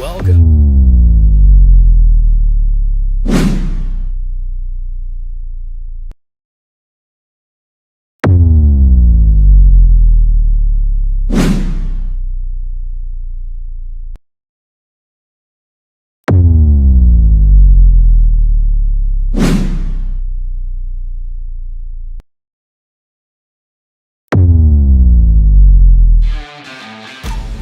Welcome.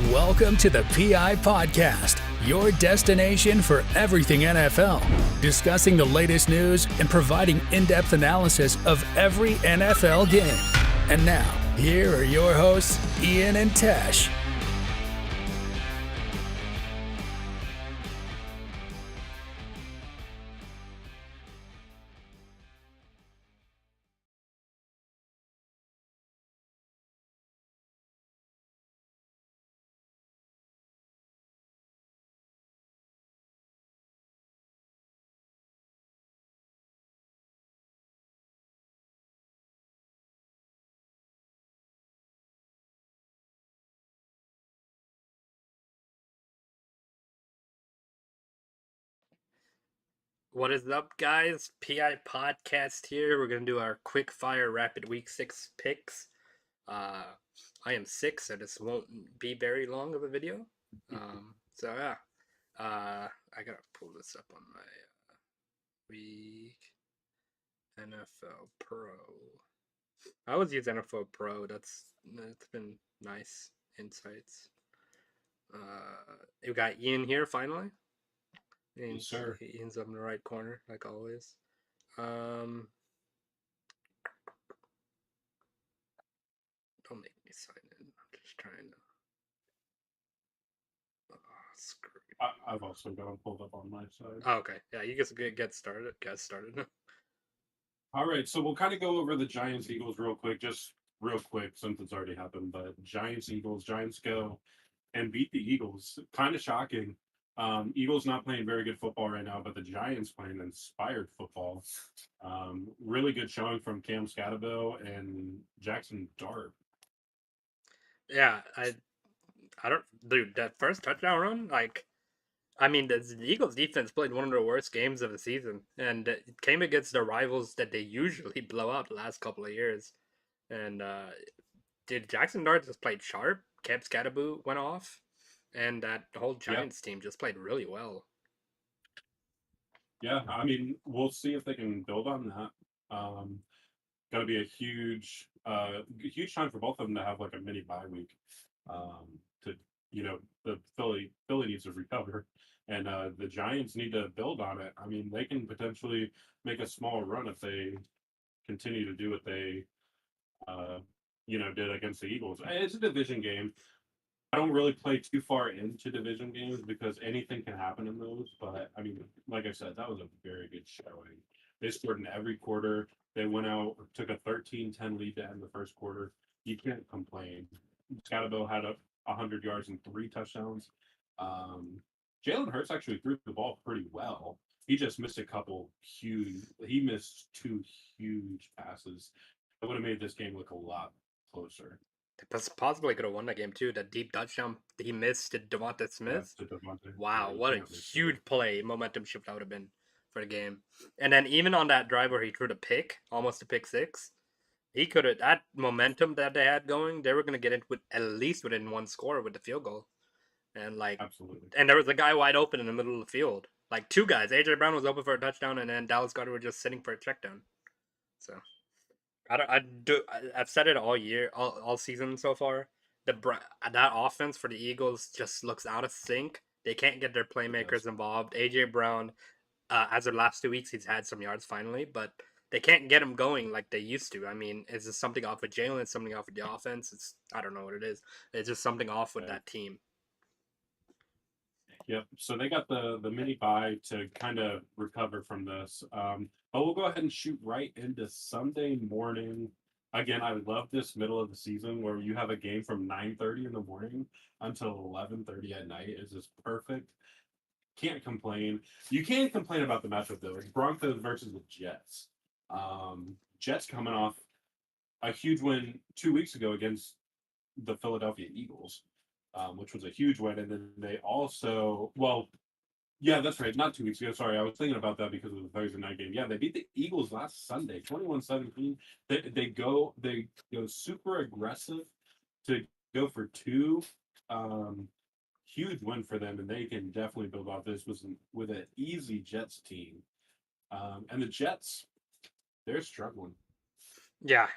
Welcome to the PI Podcast, your destination for everything NFL, discussing the latest news and providing in-depth analysis of every NFL game. And now, here are your hosts, Ian and Tesh. What is up, guys? PI Podcast here. We're going to do our quick fire rapid week 6 picks. I am sick, so this won't be very long of a video. I got to pull this up on my week NFL Pro. I always use NFL Pro. That's been nice insights. We got Ian here finally. Yes, sir. Ian's up in the right corner, like always. Don't make me sign in. I'm just trying to. Oh, screw. I've also got them pulled up on my side. Oh, okay. Yeah, you guys get started. Get started. All right, so we'll kind of go over the Giants Eagles real quick, since it's already happened. But Giants go and beat the Eagles. Kind of shocking. Eagles not playing very good football right now, but the Giants playing inspired football. Really good showing from Cam Scatterbill and Jackson Dart. Yeah, I don't, dude. That first touchdown run, like, I mean, the Eagles defense played one of the worst games of the season, and it came against the rivals that they usually blow out the last couple of years. And did Jackson Dart just played sharp? Cam Scatterbill went off, and that whole Giants team just played really well. Yeah, I mean, we'll see if they can build on that. Going to be a huge time for both of them to have like a mini bye week. To the Philly needs to recover, and the Giants need to build on it. I mean, they can potentially make a small run if they continue to do what they did against the Eagles. It's a division game. I don't really play too far into division games because anything can happen in those. But I mean, like I said, that was a very good showing. They scored in every quarter. They went out, took a 13-10 lead to end the first quarter. You can't complain. Scatterbill had 100 yards and 3 touchdowns. Jalen Hurts actually threw the ball pretty well. He just missed he missed 2 huge passes. It would have made this game look a lot closer. Possibly could have won that game too. That deep touchdown he missed to Devonta Smith. Yeah, to Devonta. Wow, Yeah, what a huge play, momentum shift that would have been for the game. And then even on that drive where he threw the pick, almost a pick six, he could have that momentum that they had going. They were going to get it with at least within one score with the field goal, and like absolutely. And there was a guy wide open in the middle of the field, like 2 guys. AJ Brown was open for a touchdown, and then Dallas Goedert was just sitting for a check down. So I've said it all year, all season so far. That offense for the Eagles just looks out of sync. They can't get their playmakers involved. AJ Brown, as of last 2 weeks, he's had some yards finally, but they can't get him going like they used to. I mean, is this something off with Jalen? It's something off with the offense. I don't know what it is. It's just something off with that team. Yep. So they got the mini bye to kind of recover from this. But we'll go ahead and shoot right into Sunday morning. Again, I love this middle of the season where you have a game from 9:30 in the morning until 11:30 at night. Is just perfect. Can't complain. You can't complain about the matchup though. It's Broncos versus the Jets. Jets coming off a huge win 2 weeks ago against the Philadelphia Eagles. which was a huge win. And then they also, well, yeah, that's right. Not 2 weeks ago. Sorry, I was thinking about that because of the Thursday night game. Yeah, they beat the Eagles last Sunday, 21-17. They go super aggressive to go for two. Um, Huge win for them, and they can definitely build off this with an easy Jets team. And the Jets, they're struggling. Yeah,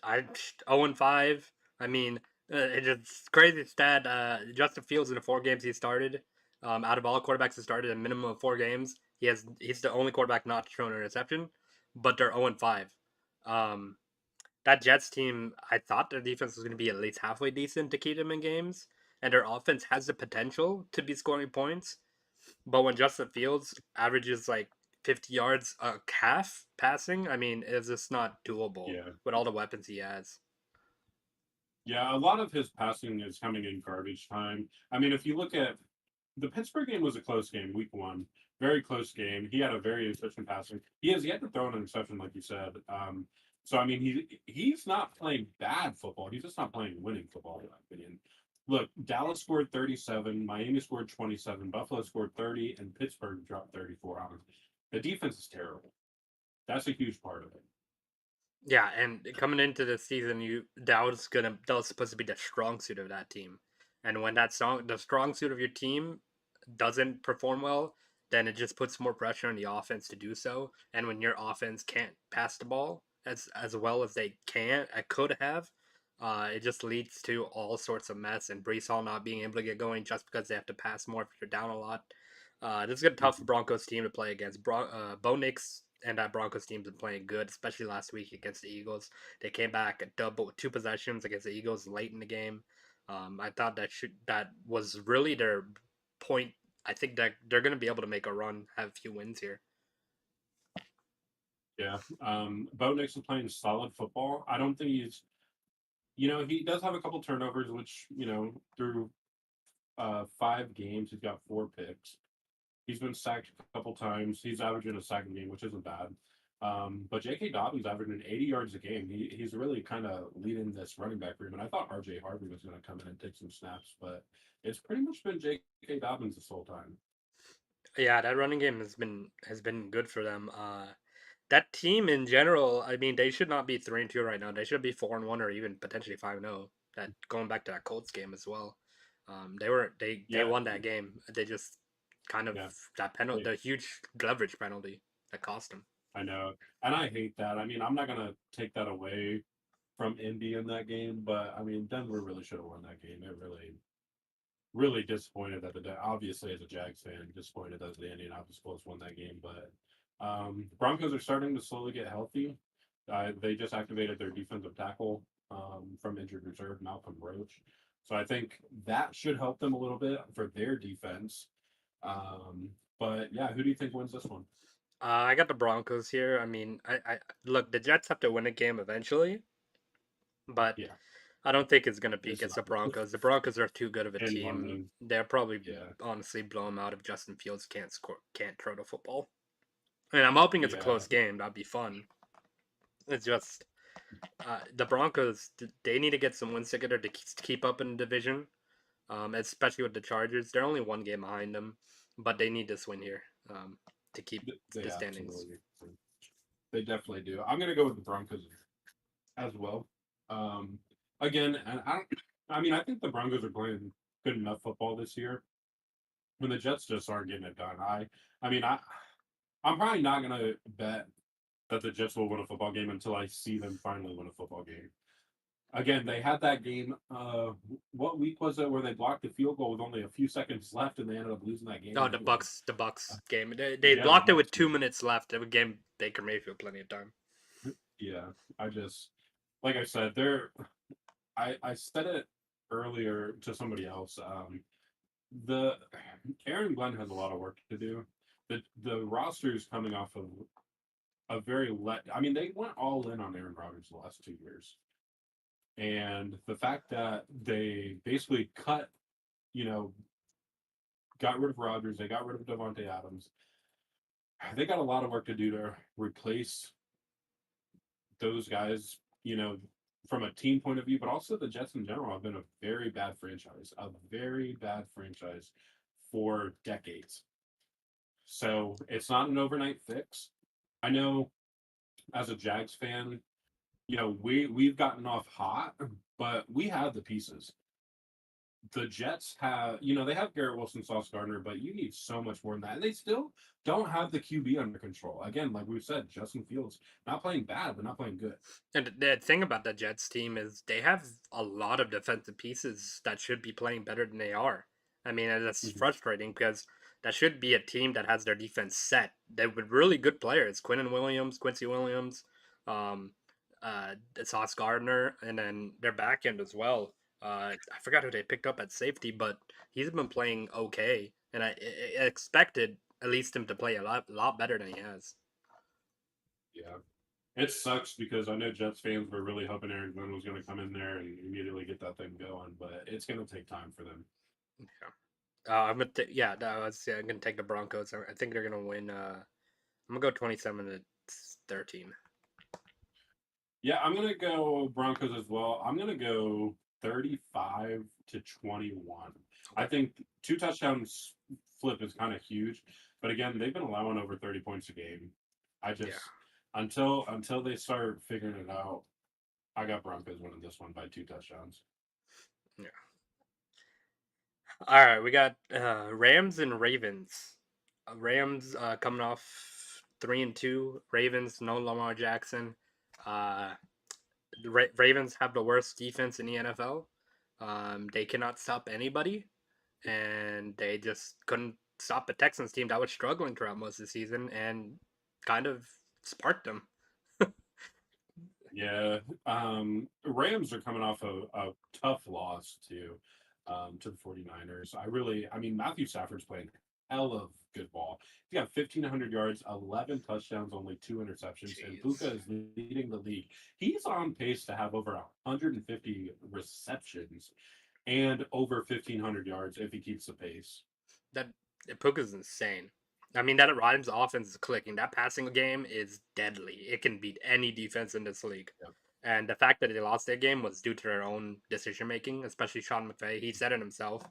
I 0-5. I mean, it's crazy stat. Justin Fields in the 4 games he started, out of all quarterbacks that started a minimum of 4 games, he's the only quarterback not thrown an interception, but they're 0-5. Um, that Jets team, I thought their defense was going to be at least halfway decent to keep them in games, and their offense has the potential to be scoring points. But when Justin Fields averages like 50 yards a half passing, I mean, it's just not doable Yeah. with all the weapons he has. Yeah, a lot of his passing is coming in garbage time. I mean, if you look at the Pittsburgh game was a close game, week one. Very close game. He had a very efficient passing. He has yet to throw an interception, like you said. So I mean, he's not playing bad football. He's just not playing winning football, in my opinion. Look, Dallas scored 37, Miami scored 27, Buffalo scored 30, and Pittsburgh dropped 34 on him. The defense is terrible. That's a huge part of it. Yeah, and coming into the season, that was supposed to be the strong suit of that team, and when the strong suit of your team doesn't perform well, then it just puts more pressure on the offense to do so. And when your offense can't pass the ball as well as they could have, it just leads to all sorts of mess. And Brees Hall not being able to get going just because they have to pass more if you're down a lot. This is a tough Broncos team to play against. Bo Nix and that Broncos team's been playing good, especially last week against the Eagles. They came back at double 2 possessions against the Eagles late in the game. I thought that was really their point. I think that they're going to be able to make a run, have a few wins here. Yeah. Bo Nix is playing solid football. I don't think he does have a couple turnovers, which, through 5 games, he's got 4 picks. He's been sacked a couple times. He's averaging a sack a game, which isn't bad. But J.K. Dobbins averaging 80 yards a game. He's really kind of leading this running back room. And I thought R.J. Harvey was going to come in and take some snaps, but it's pretty much been J.K. Dobbins this whole time. Yeah, that running game has been good for them. That team in general, I mean, they should not be 3-2 right now. They should be 4-1 or even potentially 5-0. That going back to that Colts game as well. They Yeah. won that game. They just kind of Yeah. that penalty, the huge leverage penalty that cost them. I know. And I hate that. I mean, I'm not going to take that away from Indy in that game, but I mean, Denver really should have won that game. It really disappointed that obviously as a Jags fan, disappointed that the Indianapolis Colts won that game. But Broncos are starting to slowly get healthy. They just activated their defensive tackle from injured reserve, Malcolm Roach. So I think that should help them a little bit for their defense. But yeah, who do you think wins this one? I got the Broncos here. I mean, I look, the Jets have to win a game eventually, but Yeah, I don't think it's gonna be it's against the not Broncos. The Broncos are too good of a in team. London. They'll probably Yeah, honestly blow them out if Justin Fields can't throw the football. And I'm hoping it's a yeah, close game. That'd be fun. It's just the Broncos. They need to get some wins together to keep up in the division. Especially with the Chargers, they're only 1 game behind them, but they need this win here to keep they the standings. absolutely, they definitely do. I'm gonna go with the Broncos as well. Again, and I mean, I think the Broncos are playing good enough football this year. When the Jets just aren't getting it done. I mean, I'm probably not gonna bet that the Jets will win a football game until I see them finally win a football game. Again, they had that game. What week was it where they blocked the field goal with only a few seconds left, and they ended up losing that game? Oh, the anyway? Bucks game. They Yeah, blocked the it with Bucks 2 minutes left. It would give Baker Mayfield plenty of time. Yeah, I just like I said, I said it earlier to somebody else. The Aaron Glenn has a lot of work to do. The roster is coming off of a very I mean, they went all in on Aaron Rodgers the last 2 years. And the fact that they basically got rid of Rodgers, they got rid of Devontae Adams. They got a lot of work to do to replace those guys, from a team point of view, but also the Jets in general have been a very bad franchise for decades. So it's not an overnight fix. I know as a Jags fan, we've gotten off hot, but we have the pieces. The Jets have, they have Garrett Wilson, Sauce Gardner, but you need so much more than that. And they still don't have the QB under control. Again, like we've said, Justin Fields not playing bad, but not playing good. And the thing about the Jets team is they have a lot of defensive pieces that should be playing better than they are. I mean, and that's frustrating because that should be a team that has their defense set. They're with really good players: Quincy Williams, um, Sauce Gardner, and then their back end as well. I forgot who they picked up at safety, but he's been playing okay, and I expected at least him to play a lot better than he has. Yeah. It sucks because I know Jets fans were really hoping Aaron Glenn was going to come in there and immediately get that thing going, but it's going to take time for them. Yeah. I'm gonna I'm gonna take the Broncos. I think they're gonna win. I'm gonna go 27-13. Yeah, I'm gonna go Broncos as well. I'm gonna go 35-21. I think 2 touchdowns flip is kind of huge, but again, they've been allowing over 30 points a game. Until they start figuring it out, I got Broncos winning this one by 2 touchdowns. Yeah. All right, we got Rams and Ravens. Rams coming off 3-2. Ravens no Lamar Jackson. The Ravens have the worst defense in the NFL. They cannot stop anybody, and they just couldn't stop a Texans team that was struggling throughout most of the season and kind of sparked them. Yeah, Rams are coming off a tough loss to the 49ers. Matthew Stafford's playing hell of good ball. He got 1,500 yards, 11 touchdowns, only 2 interceptions, and Puka is leading the league. He's on pace to have over 150 receptions and over 1,500 yards if he keeps the pace. That Puka's insane. I mean, that Rams offense is clicking. That passing game is deadly. It can beat any defense in this league. Yeah. And the fact that they lost their game was due to their own decision making, especially Sean McVay. He said it himself.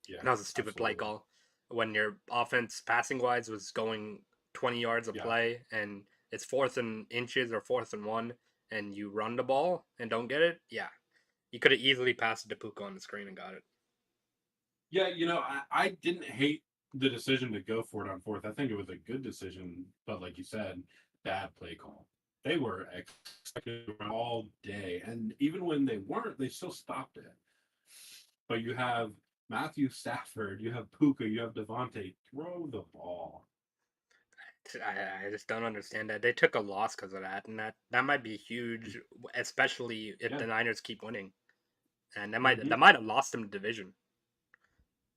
Yeah, that was a stupid play call. When your offense passing wise was going 20 yards of play and it's 4th and inches or 4th and 1 and you run the ball and don't get it, you could have easily passed it to Puka on the screen and got it. Yeah, I didn't hate the decision to go for it on 4th. I think it was a good decision, but like you said, bad play call. They were expecting all day, and even when they weren't, they still stopped it. But you have Matthew Stafford, you have Puka, you have Devontae. Throw the ball. I just don't understand that. They took a loss because of that, and that might be huge, especially if the Niners keep winning. And that might have lost them the division.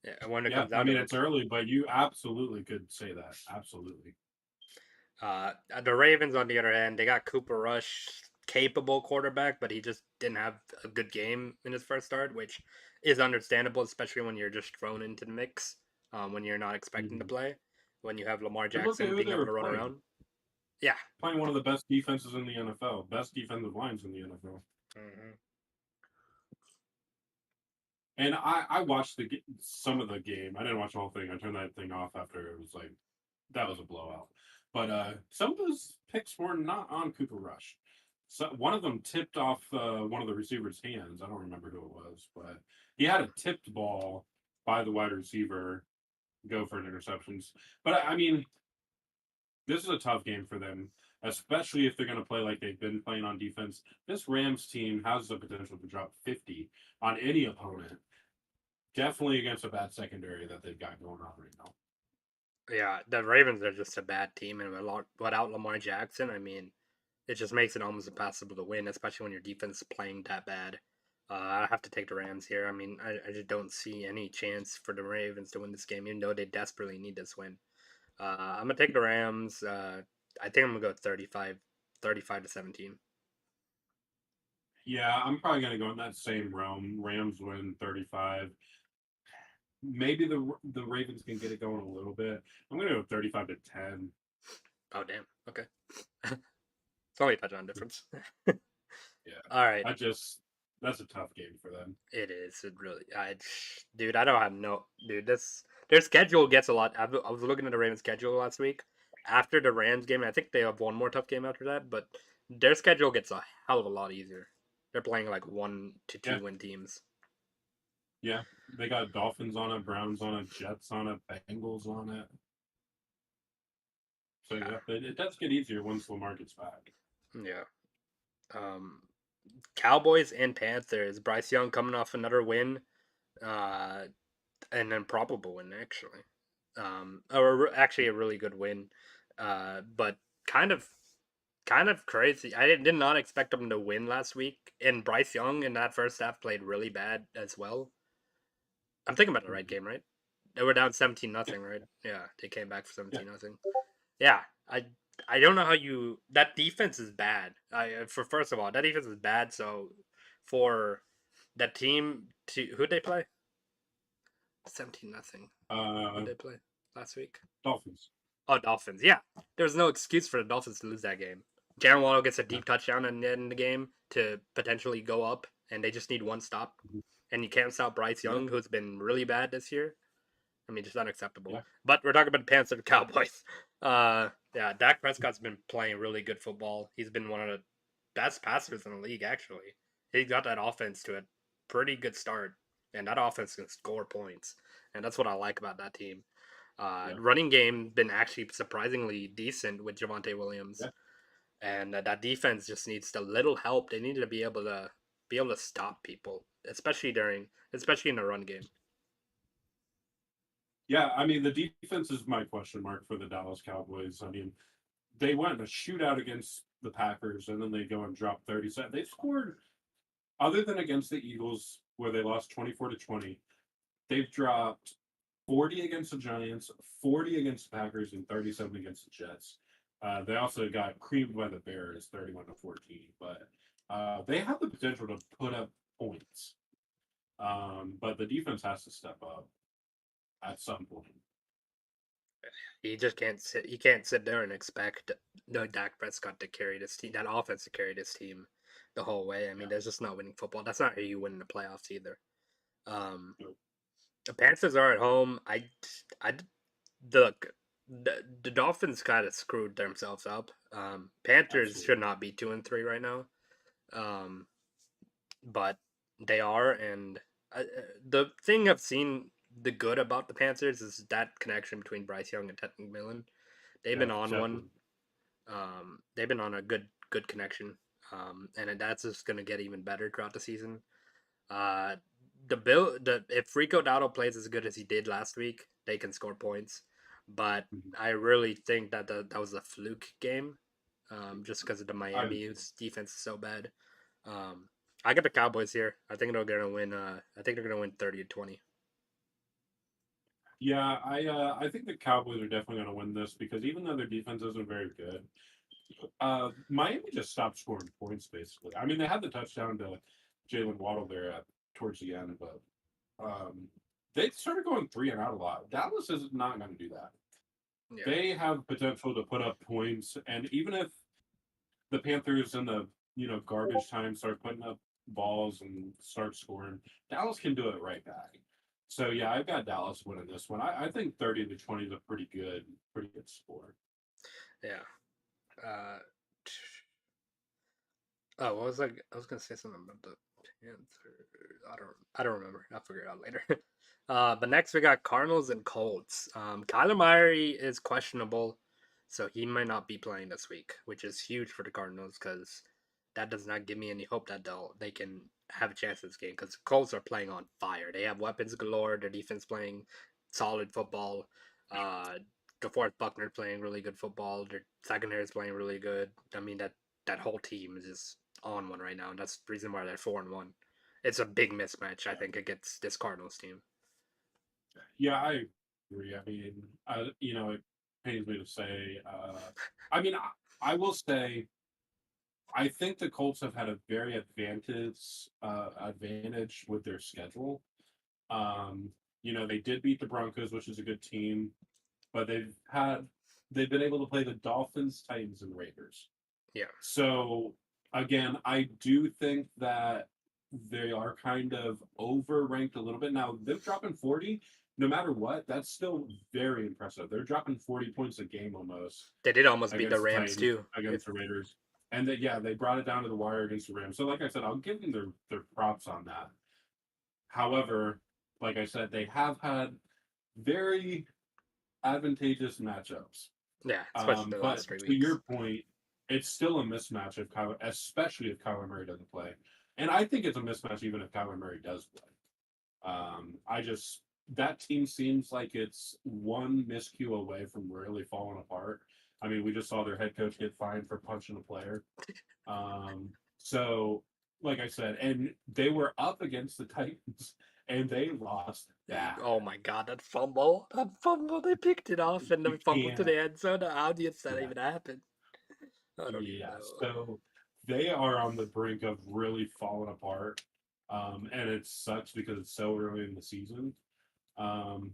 Yeah, when it comes down to it's early, but you absolutely could say that. Absolutely. The Ravens, on the other hand, they got Cooper Rush, capable quarterback, but he just didn't have a good game in his first start, which is understandable, especially when you're just thrown into the mix, when you're not expecting to play, when you have Lamar Jackson being able to run around. Yeah. Playing one of the best defenses in the NFL, best defensive lines in the NFL. Mm-hmm. And I watched some of the game. I didn't watch the whole thing. I turned that thing off after it was like, that was a blowout. But some of those picks were not on Cooper Rush. So one of them tipped off one of the receiver's hands. I don't remember who it was, but he had a tipped ball by the wide receiver go for an interceptions. But I mean, this is a tough game for them, especially if they're going to play like they've been playing on defense. This Rams team has the potential to drop 50 on any opponent. Definitely against a bad secondary that they've got going on right now. Yeah, the Ravens are just a bad team, and without Lamar Jackson, I mean, it just makes it almost impossible to win, especially when your defense is playing that bad. I have to take the Rams here. I mean, I just don't see any chance for the Ravens to win this game, even though they desperately need this win. I'm going to take the Rams. I think I'm going to go 35-17. Yeah, I'm probably going to go in that same realm. Rams win 35. Maybe the Ravens can get it going a little bit. I'm going to go 35-10. Oh, damn. Okay. It's only a touchdown difference. Yeah. All right. That's a tough game for them. It is. It really. Dude, I don't have no. Dude, their schedule gets a lot. I was looking at the Ravens' schedule last week. After the Rams game, I think they have one more tough game after that, but their schedule gets a hell of a lot easier. They're playing like 1 to 2 Yeah. win teams. Yeah. They got Dolphins on it, Browns on it, Jets on it, Bengals on it. So yeah, it does get easier once Lamar gets back. Yeah. Cowboys and Panthers. Bryce Young coming off another win, an improbable win actually. Or actually a really good win, but kind of crazy. I did not expect them to win last week, and Bryce Young in that first half played really bad as well. I'm thinking about the right game, right? They were down 17-0, right? Yeah, they came back for 17-0. Yeah, I don't know how you that defense is bad. For first of all, that defense is bad. So for that team to who'd they play? 17-0. Who'd they play last week? Dolphins. Oh, Dolphins. Yeah, there's no excuse for the Dolphins to lose that game. Jaren Waddle gets a deep touchdown in the end of the game to potentially go up, and they just need one stop. And you can't stop Bryce Young, who's been really bad this year. I mean, just unacceptable. Yeah. But we're talking about the Panthers and Cowboys. Yeah, Dak Prescott's been playing really good football. He's been one of the best passers in the league, actually. He got that offense to a pretty good start, and that offense can score points. And that's what I like about that team. Running game been actually surprisingly decent with Javonte Williams. Yeah. And that defense just needs a little help. They need to be able to stop people, especially in the run game. Yeah, I mean, the defense is my question mark for the Dallas Cowboys. I mean, they went in a shootout against the Packers, and then they go and drop 37. They scored, other than against the Eagles, where they lost 24-20, they've dropped 40 against the Giants, 40 against the Packers, and 37 against the Jets. They also got creamed by the Bears, 31-14. But they have the potential to put up points. But the defense has to step up at some point. He just can't sit. He can't sit there and expect Dak Prescott to carry this team, that offense to carry this team the whole way. I mean, there's just not winning football. That's not how you win in the playoffs either. The Panthers are at home. The Dolphins kind of screwed themselves up. Panthers Absolutely. should not be 2-3 right now, but they are. And the thing I've seen the good about the Panthers is that connection between Bryce Young and Ted McMillan. They've been on definitely. one. They've been on a good connection, and that's just going to get even better throughout the season. If Rico Dowdle plays as good as he did last week, they can score points. But I really think that was a fluke game, just because of the Miami's defense is so bad. I got the Cowboys here. I think they're gonna win. I think they're gonna win 30-20. Yeah, I think the Cowboys are definitely going to win this because even though their defense isn't very good, Miami just stopped scoring points basically. I mean, they had the touchdown to Jalen Waddle there towards the end, but they started going 3 and out a lot. Dallas is not going to do that. Yeah. They have potential to put up points, and even if the Panthers in the garbage time start putting up balls and start scoring, Dallas can do it right back. So yeah, I've got Dallas winning this one. I think 30-20 is a pretty good score. Yeah. Oh, what was I was gonna say something about the Panthers. I don't remember. I'll figure it out later. But next we got Cardinals and Colts. Kyler Murray is questionable, so he might not be playing this week, which is huge for the Cardinals because that does not give me any hope that they can have a chance in this game because Colts are playing on fire. They have weapons galore. Their defense playing solid football. DeForest Buckner playing really good football. Their secondary is playing really good. I mean that whole team is just on one right now, and that's the reason why they're 4-1. It's a big mismatch, I think, against this Cardinals team. Yeah, I agree. I mean, it pains me to say. I mean, I will say, I think the Colts have had a very advantage with their schedule. They did beat the Broncos, which is a good team, but they've been able to play the Dolphins, Titans, and Raiders. Yeah. So Again, I do think that they are kind of overranked a little bit. Now, them dropping 40, no matter what, that's still very impressive. They're dropping 40 points a game almost They did almost beat the against the Rams Titans, too. against the Raiders. And that, yeah, they brought it down to the wire against the Rams. So, like I said, I'll give them their props on that. However, like I said, they have had very advantageous matchups. Yeah, especially the But last 3 to weeks. your point, it's still a mismatch if Kyler, especially if Kyler Murray doesn't play. And I think it's a mismatch even if Kyler Murray does play. I just that team seems like it's one miscue away from really falling apart. I mean, we just saw their head coach get fined for punching a player. Um, so, like I said, and they were up against the Titans and they lost bad. Oh my god, that fumble! That fumble! They picked it off and You then fumbled to can't. the end zone. How did that Yeah. even happen? I don't even Yeah, know. so they are on the brink of really falling apart. And it sucks because it's so early in the season. Um,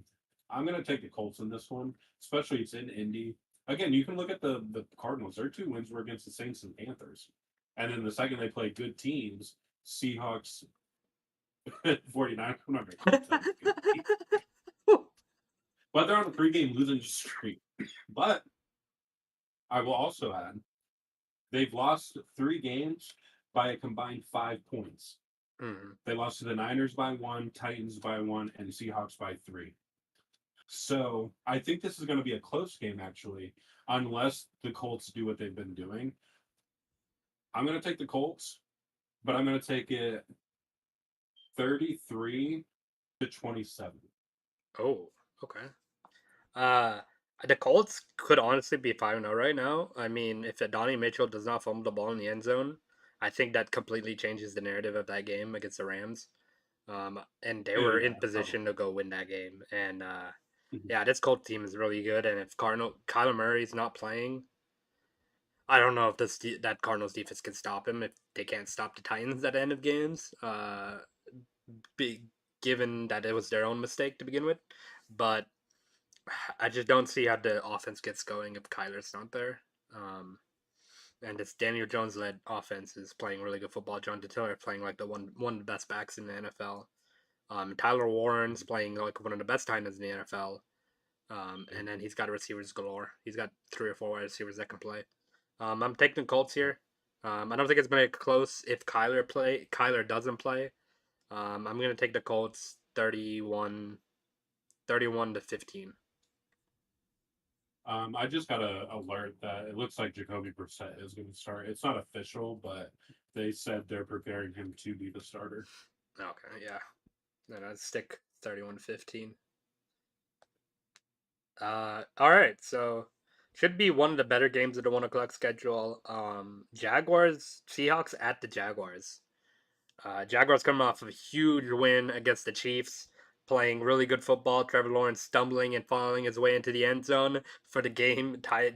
I'm gonna take the Colts in this one, especially it's in Indy. Again, you can look at the Cardinals. Their 2 wins were against the Saints and Panthers. And then the second they play good teams, Seahawks, 49. I'm not gonna call them good teams. But they're on a 3-game losing streak. But I will also add they've lost 3 games by a combined 5 points. Mhm. They lost to the Niners by 1, Titans by 1, and Seahawks by 3. So I think this is going to be a close game, actually, unless the Colts do what they've been doing. I'm going to take the Colts, but I'm going to take it 33-27. Oh, okay. Uh, the Colts could honestly be 5-0 right now. I mean, if Donnie Mitchell does not fumble the ball in the end zone, I think that completely changes the narrative of that game against the Rams. And they were in Yeah, position probably. to go win that game. And Mhm. yeah, this Colts team is really good. And if Kyler Murray's not playing, I don't know if that Cardinals defense can stop him if they can't stop the Titans at the end of games. Be, given that it was their own mistake to begin with, but I just don't see how the offense gets going if Kyler's not there. Um, and this Daniel Jones led offense is playing really good football. John Tiller playing like the one of the best backs in the NFL. Tyler Warren's playing like one of the best tight ends in the NFL. And then he's got receivers galore. He's got 3 or 4 wide receivers that can play. I'm taking the Colts here. I don't think it's gonna be close if Kyler doesn't play. I'm gonna take the Colts 31-15. I just got an alert that it looks like Jacoby Brissett is going to start. It's not official, but they said they're preparing him to be the starter. Okay, yeah. Then I'd stick 31-15. All right. So should be one of the better games of the 1 o'clock schedule. Jaguars, Seahawks at the Jaguars. Jaguars coming off of a huge win against the Chiefs, playing really good football. Trevor Lawrence stumbling and falling his way into the end zone for the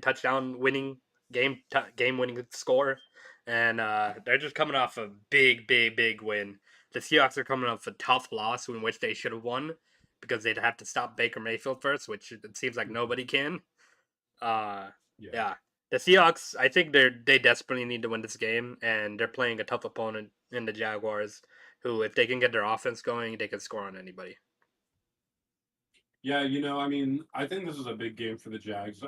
touchdown winning game winning score, and they're just coming off a big win. The Seahawks are coming off a tough loss in which they should have won because they'd have to stop Baker Mayfield first, which it seems like nobody can. Uh, Yeah. yeah, the Seahawks. I think they desperately need to win this game, and they're playing a tough opponent in the Jaguars, who, if they can get their offense going, they can score on anybody. Yeah, I mean, I think this is a big game for the Jags.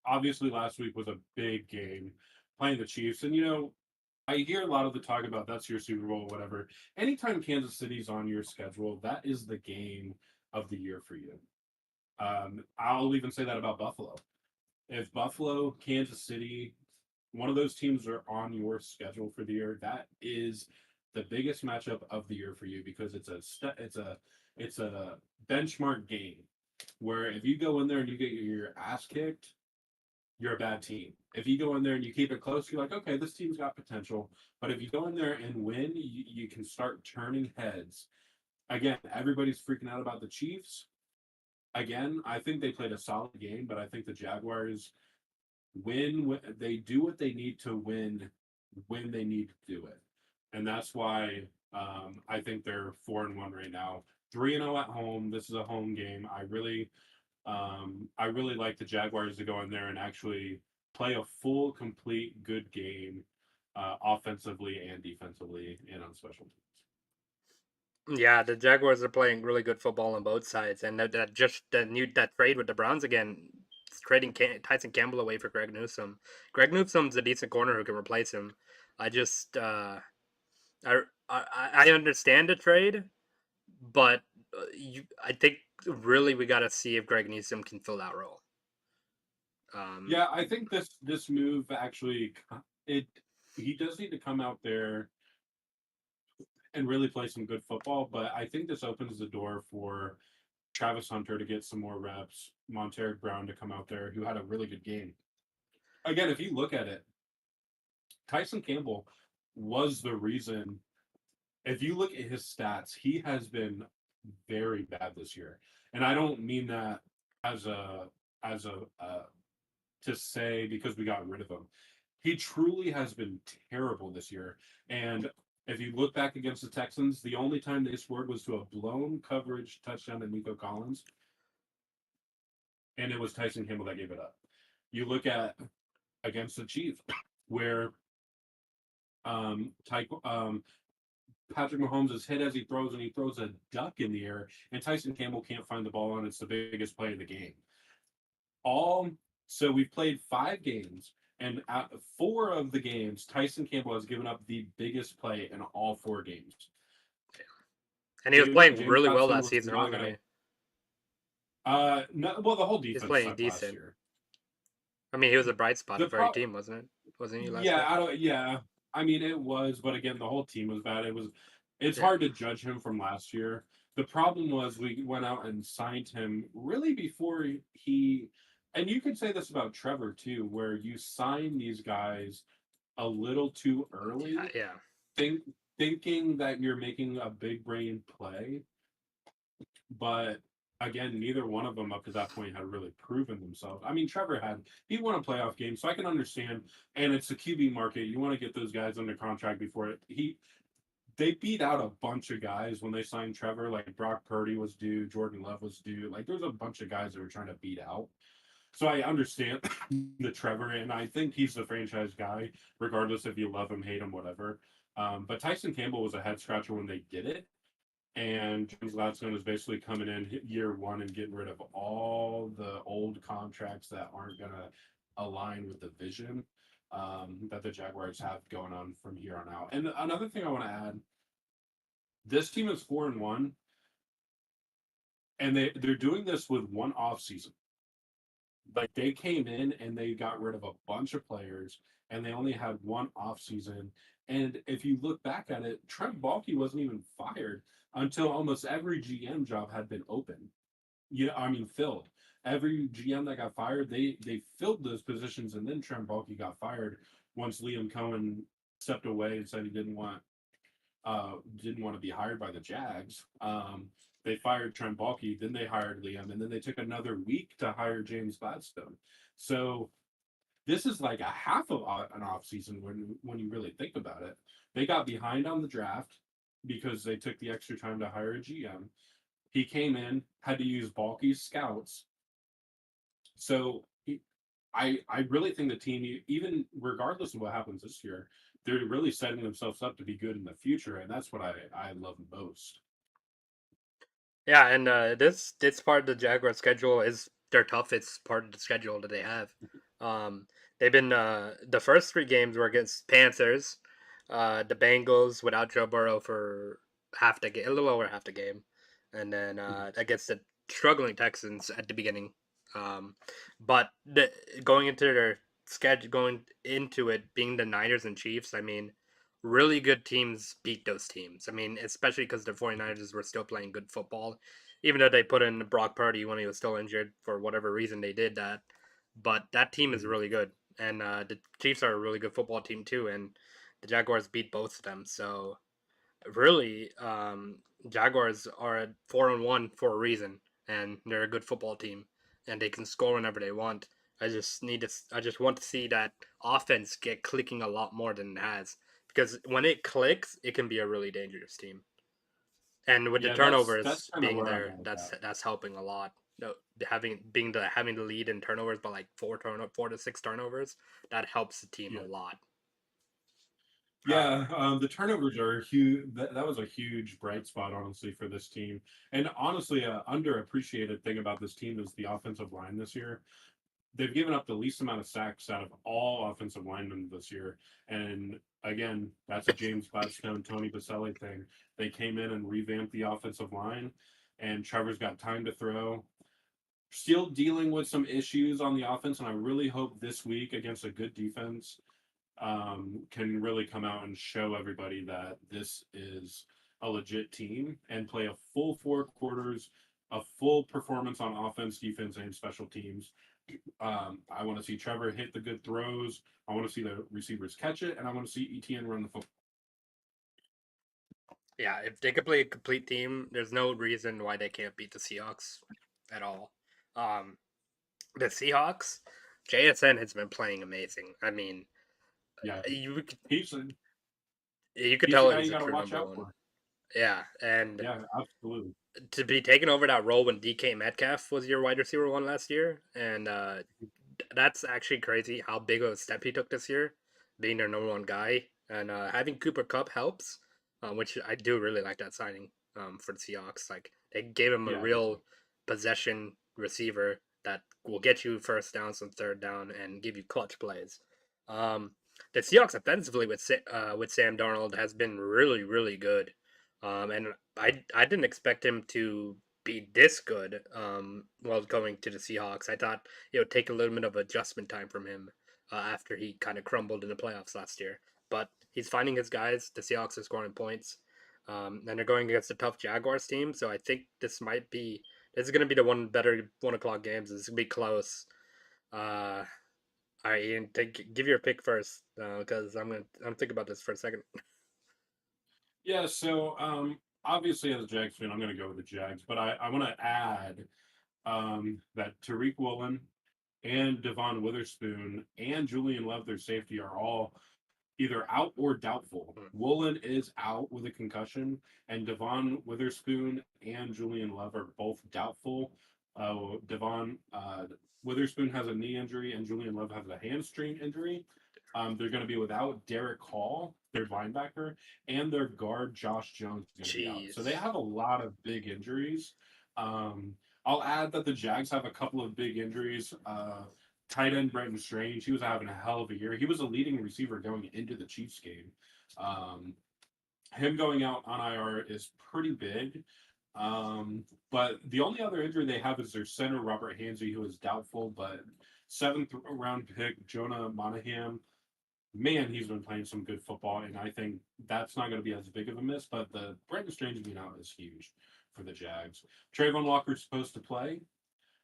Obviously, last week was a big game playing the Chiefs. And, I hear a lot of the talk about that's your Super Bowl, whatever. Anytime Kansas City's on your schedule, that is the game of the year for you. I'll even say that about Buffalo. If Buffalo, Kansas City, one of those teams are on your schedule for the year, that is the biggest matchup of the year for you because it's a benchmark game where if you go in there and you get your ass kicked, you're a bad team. If you go in there and you keep it close, you're like, okay, this team's got potential. But if you go in there and win, you can start turning heads. Again, everybody's freaking out about the Chiefs. Again, I think they played a solid game, but I think the Jaguars they do what they need to win when they need to do it. And that's why I think they're 4-1 right now. 3-0 at home. This is a home game. I really like the Jaguars to go in there and actually play a full, complete, good game. offensively and defensively and on special teams. Yeah, the Jaguars are playing really good football on both sides, and that trade with the Browns again, trading Tyson Campbell away for Greg Newsome. Greg Newsome's a decent corner who can replace him. I just I understand the trade, but I think really we got to see if Greg Newsome can fill that role. Yeah, I think this move actually he does need to come out there and really play some good football, but I think this opens the door for Travis Hunter to get some more reps, Montaric Brown to come out there, who had a really good game. Again, if you look at it, Tyson Campbell was the reason. If you look at his stats, he has been very bad this year, and I don't mean that as a to say because we got rid of him. He truly has been terrible this year, and if you look back against the Texans, the only time they scored was to a blown coverage touchdown to Nico Collins, and it was Tyson Campbell that gave it up. You look at against the Chiefs, where Patrick Mahomes is hit as he throws, and he throws a duck in the air, and Tyson Campbell can't find the ball, and it's the biggest play of the game. So we've played 5 games, and out of 4 of the games, Tyson Campbell has given up the biggest play in all 4 games. And he was playing James really well Johnson that was season, not wasn't he? No, well, the whole defense playing sucked last decent. year. I mean, he was a bright spot The of our team, wasn't it? Wasn't he last year? Yeah. I mean, it was, but again, the whole team was bad. It's Yeah. hard to judge him from last year. The problem was we went out and signed him really before he, and you could say this about Trevor too, where you sign these guys a little too early, Yeah. thinking that you're making a big brain play, but again, neither one of them up to that point had really proven themselves. I mean, he won a playoff game, so I can understand. And it's a QB market; you want to get those guys under contract before they beat out a bunch of guys when they signed Trevor. Like Brock Purdy was due, Jordan Love was due. Like there's a bunch of guys that were trying to beat out. So I understand the Trevor, and I think he's the franchise guy, regardless if you love him, hate him, whatever. But Tyson Campbell was a head scratcher when they did it. And James Gladstone is basically coming in year 1 and getting rid of all the old contracts that aren't going to align with the vision that the Jaguars have going on from here on out. And another thing I want to add, this team is 4-1, and they're doing this with one off season. Like they came in and they got rid of a bunch of players, and they only had one off season. And if you look back at it, Trent Baalke wasn't even fired until almost every GM job had been open. Filled. Every GM that got fired, they filled those positions, and then Trent Baalke got fired once Liam Cohen stepped away and said he didn't want to be hired by the Jags. They fired Trent Baalke, then they hired Liam, and then they took another week to hire James Gladstone. So this is like a half of an off season when you really think about it. They got behind on the draft because they took the extra time to hire a GM. He came in, had to use Baalke's scouts. So I really think the team, even regardless of what happens this year, they're really setting themselves up to be good in the future, and that's what I love most. Yeah, and this part of the Jaguar schedule is their toughest part of the schedule that they have. They've been the first 3 games were against Panthers, the Bengals without Joe Burrow for half the game, a little over half the game, and then against the struggling Texans at the beginning. But going into their schedule, going into it being the Niners and Chiefs, I mean, really good teams beat those teams. I mean, especially because the 49ers were still playing good football, even though they put in Brock Purdy when he was still injured for whatever reason they did that. But that team is really good, and the Chiefs are a really good football team too, and the Jaguars beat both of them. So really, Jaguars are at 4-1 for a reason, and they're a good football team, and they can score whenever they want. I just want to see that offense get clicking a lot more than it has, because when it clicks, it can be a really dangerous team. And with the turnovers that's being there, that's helping a lot. No, having the lead in turnovers by like 4 to 6 turnovers, that helps the team a lot. Yeah, the turnovers are huge. That was a huge bright spot, honestly, for this team. And honestly, underappreciated thing about this team is the offensive line this year. They've given up the least amount of sacks out of all offensive linemen this year. And again, that's a James Gladstone, Tony Baselli thing. They came in and revamped the offensive line, and Trevor's got time to throw. Still dealing with some issues on the offense, and I really hope this week against a good defense can really come out and show everybody that this is a legit team and play a full 4 quarters, a full performance on offense, defense, and special teams. I want to see Trevor hit the good throws. I want to see the receivers catch it, and I want to see ETN run the football. Yeah, if they could play a complete team, there's no reason why they can't beat the Seahawks at all. The Seahawks, JSN has been playing amazing. I mean, Yeah, you he's you could he's tell the guy he's you a got to true watch number out one. for. Yeah, and Yeah, absolutely. to be taking over that role when DK Metcalf was your wide receiver one last year, and that's actually crazy how big of a step he took this year, being their number one guy, and having Cooper Cup helps, which I do really like that signing for the Seahawks. Like they gave him a Yeah, real possession receiver that will get you first downs and third down and give you clutch plays. Um, the Seahawks offensively with Sam Darnold has been really good. And I didn't expect him to be this good while going to the Seahawks. I thought it would take a little bit of adjustment time from him after he kind of crumbled in the playoffs last year. But he's finding his guys. The Seahawks are scoring points, and they're going against a tough Jaguars team. So I think this is going to be the one better 1 o'clock games. This is going to be close. All right, Ian, give your pick first because I'm thinking about this for a second. Yeah, so obviously as a Jags fan, I'm going to go with the Jags, but I want to add that Tariq Woolen and Devon Witherspoon and Julian Love, their safety, are all either out or doubtful. Woolen is out with a concussion, and Devon Witherspoon and Julian Love are both doubtful. Devon Witherspoon has a knee injury, and Julian Love has a hamstring injury. They're going to be without Derek Hall, their linebacker, and their guard Josh Jones is going to be out. So they have a lot of big injuries. I'll add that the Jags have a couple of big injuries. Tight end Brenton Strange, he was having a hell of a year. He was a leading receiver going into the Chiefs game. Him going out on IR is pretty big. But the only other injury they have is their center, Robert Hansey, who is doubtful, but 7th round pick, Jonah Monahan. Man, he's been playing some good football, and I think that's not going to be as big of a miss, but the Brenton Strange being out is huge for the Jags. Trayvon Walker's supposed to play.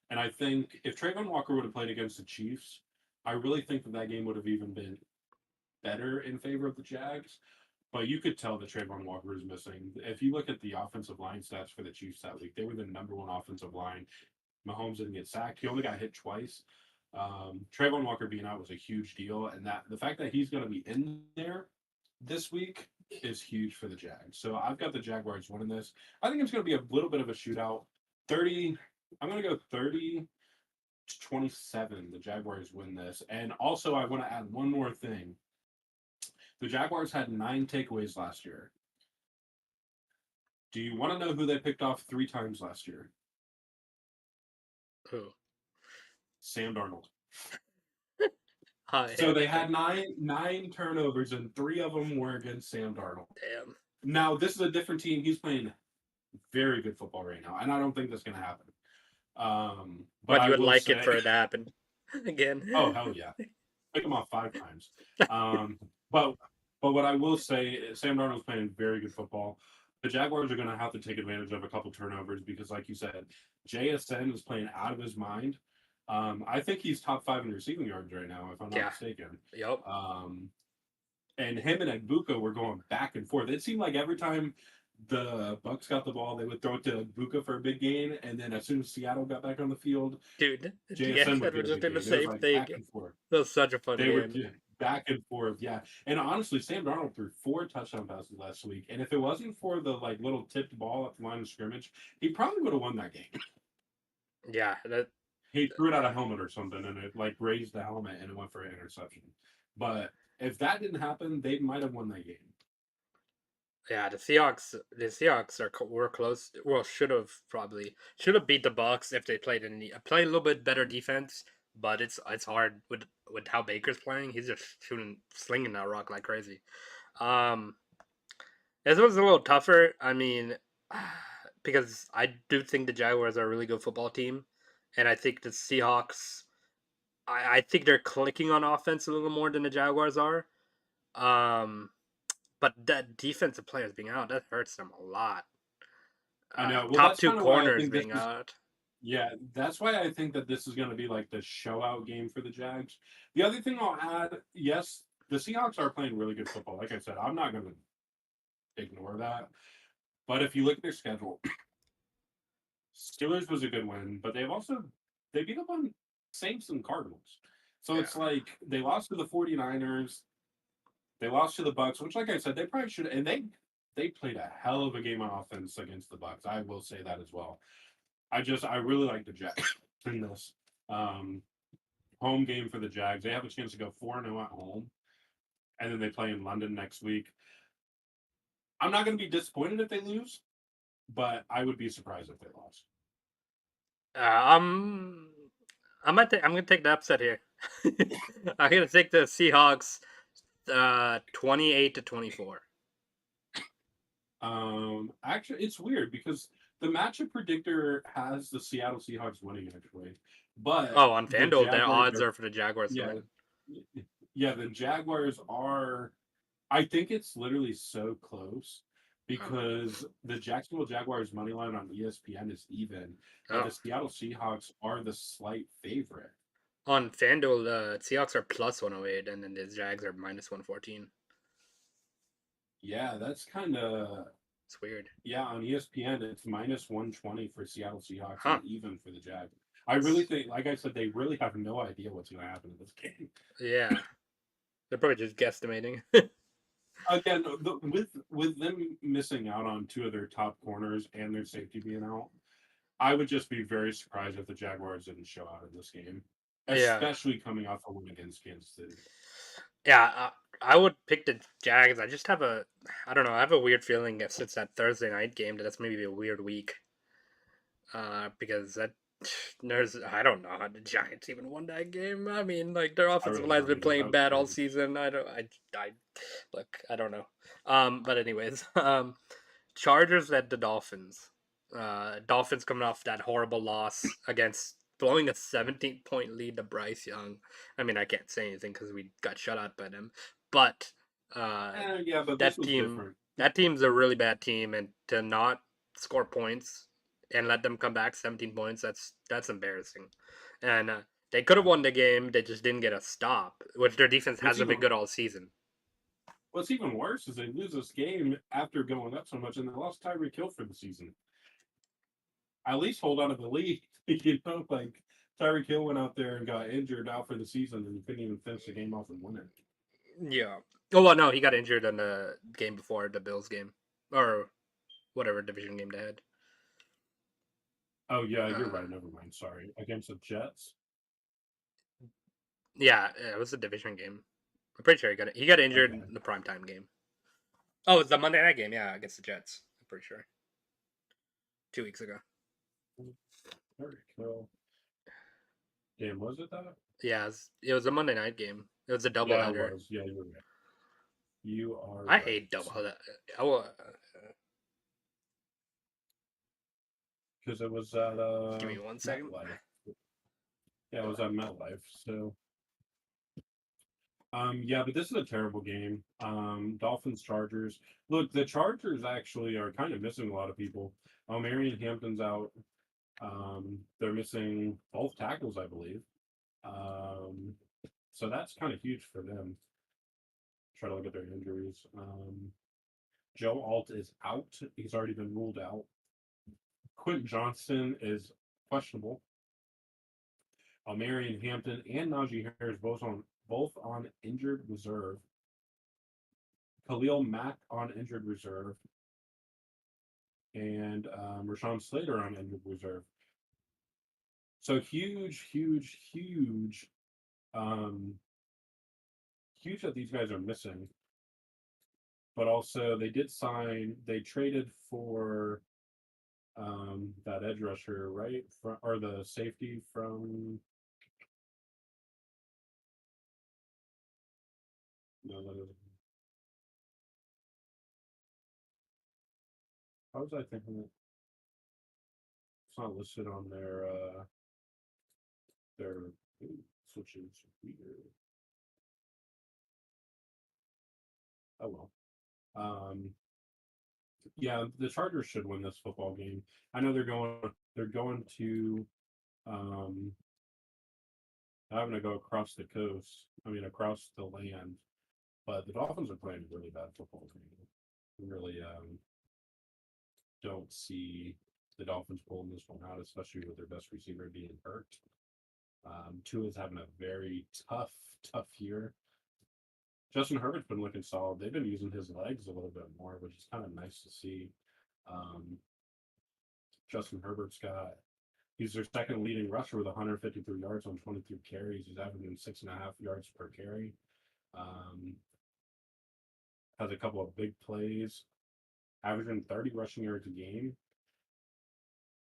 And I think if Trayvon Walker would have played against the Chiefs, I really think that game would have even been better in favor of the Jags. But you could tell that Trayvon Walker is missing. If you look at the offensive line stats for the Chiefs that week, they were the number one offensive line. Mahomes didn't get sacked. He only got hit twice. Trayvon Walker being out was a huge deal. And that the fact that he's going to be in there this week is huge for the Jags. So I've got the Jaguars winning this. I think it's going to be a little bit of a shootout. I'm going to go 30-27. The Jaguars win this. And also, I want to add one more thing. The Jaguars had 9 takeaways last year. Do you want to know who they picked off 3 times last year? Who? Sam Darnold. So So they had nine turnovers, and 3 of them were against Sam Darnold. Damn. Now, this is a different team. He's playing very good football right now, and I don't think that's going to happen. But I you would will like say, it for it to happen again. Oh, hell yeah. Pick him off 5 times. But what I will say, Sam Darnold's playing very good football. The Jaguars are going to have to take advantage of a couple turnovers because, like you said, JSN is playing out of his mind. I think he's top 5 in receiving yards right now, if I'm not mistaken. Yep. And him and Egbuka were going back and forth. It seemed like every time the Bucks got the ball, they would throw it to Egbuka for a big gain, and then as soon as Seattle got back on the field, dude, JSN would were get just a doing big the gain. It was same like thing. back and forth. That was such a fun They were game. back and forth, yeah. And honestly, Sam Darnold threw 4 touchdown passes last week, and if it wasn't for the little tipped ball at the line of scrimmage, he probably would have won that game. Yeah, He threw it out a helmet or something, and it grazed the helmet, and it went for an interception. But If that didn't happen, they might have won that game. Yeah, the Seahawks were close. Well, should have beat the Bucks if they played a little bit better defense. But it's hard with how Baker's playing. He's just slinging that rock like crazy. Um, this was a little tougher. I mean, because I do think the Jaguars are a really good football team, and I think the Seahawks. I think they're clicking on offense a little more than the Jaguars are. Um, but that defensive players being out, that hurts them a lot. I know. Well, Top that's two kind of why I corners think this being is. out. Yeah, that's why I think that this is going to be like the show out game for the Jags. The other thing I'll add, yes, the Seahawks are playing really good football. Like I said, I'm not going to ignore that. But if you look at their schedule, Steelers was a good win, but they beat up on Saints and Cardinals. So Yeah. it's like they lost to the 49ers, they lost to the Bucks, which like I said, they probably should, and they played a hell of a game on offense against the Bucks. I will say that as well. I really like the Jags in this. Home game for the Jags. They have a chance to go 4-0 at home. And then they play in London next week. I'm not going to be disappointed if they lose, but I would be surprised if they lost. I'm gonna take the upset here. I'm gonna take the Seahawks, 28-24. Actually, it's weird because the matchup predictor has the Seattle Seahawks winning actually, but on the FanDuel, the Jaguars odds are for the Jaguars to yeah, win. yeah, the Jaguars are. I think it's literally so close because the Jacksonville Jaguars money line on ESPN is even, but the Seattle Seahawks are the slight favorite. On FanDuel, the Seahawks are plus 108, and then the Jags are minus 114. Yeah, that's kind of. It's weird. Yeah, on ESPN, it's minus 120 for Seattle Seahawks Huh. and even for the Jags. I really think, like I said, they really have no idea what's going to happen in this game. Yeah. They're probably just guesstimating. Again, with them missing out on two of their top corners and their safety being out, I would just be very surprised if the Jaguars didn't show out in this game, Yeah. especially coming off a win against Kansas City. Yeah, I would pick the Jags. I just have I don't know, I have a weird feeling that since that Thursday night game, that's maybe a weird week. Because I don't know how the Giants even won that game. I mean, like their offensive really line's don't been either. playing That was bad all crazy. season. I look, I don't know. But anyways, Chargers at the Dolphins. Dolphins coming off that horrible loss against blowing a 17-point lead to Bryce Young. I mean, I can't say anything because we got shut out by them. But Yeah, but that this was team, different. that team's a really bad team, and to not score points and let them come back 17 points, that's embarrassing. And they could have won the game, they just didn't get a stop, which their defense hasn't been good all season. What's even worse is they lose this game after going up so much, and they lost Tyreek Hill for the season. At least hold on to the lead. You know, like Tyreek Hill went out there and got injured out for the season, and he couldn't even finish the game off and win it. Yeah. Oh, well, no, he got injured in the game before the Bills game. Or whatever division game they had. Oh, yeah, you're right. Never mind. Sorry. Against the Jets? Yeah, it was a division game. I'm pretty sure he got injured in the primetime game. Oh, it's the Monday night game, yeah, against the Jets. I'm pretty sure. 2 weeks ago. Damn, was it that? Yeah, it was a Monday night game. It was a doubleheader. Yeah, it was. Yeah, you're right. You are. I hate doubleheader. Because it was at. Give me 1 second. MetLife. Yeah, it was at MetLife. So. Yeah, but this is a terrible game. Dolphins Chargers. Look, the Chargers actually are kind of missing a lot of people. Marion Hampton's out. They're missing both tackles, I believe. So that's kind of huge for them. Try to look at their injuries. Joe Alt is out. He's already been ruled out. Quentin Johnston is questionable. Marion Hampton and Najee Harris both on injured reserve. Khalil Mack on injured reserve. And Rashawn Slater on injured reserve. So huge huge that these guys are missing. But also they traded for that edge rusher, right? Or the safety from no, how was I thinking it? It's not listed on their switches weird. Oh well. Yeah, the Chargers should win this football game. I know they're going to having to go across the coast. I mean across the land. But the Dolphins are playing a really bad football team. Really don't see the Dolphins pulling this one out, especially with their best receiver being hurt. Tua's having a very tough year. Justin Herbert's been looking solid. They've been using his legs a little bit more, which is kind of nice to see. Justin Herbert's he's their second leading rusher with 153 yards on 23 carries. He's averaging 6.5 yards per carry. Has a couple of big plays, averaging 30 rushing yards a game.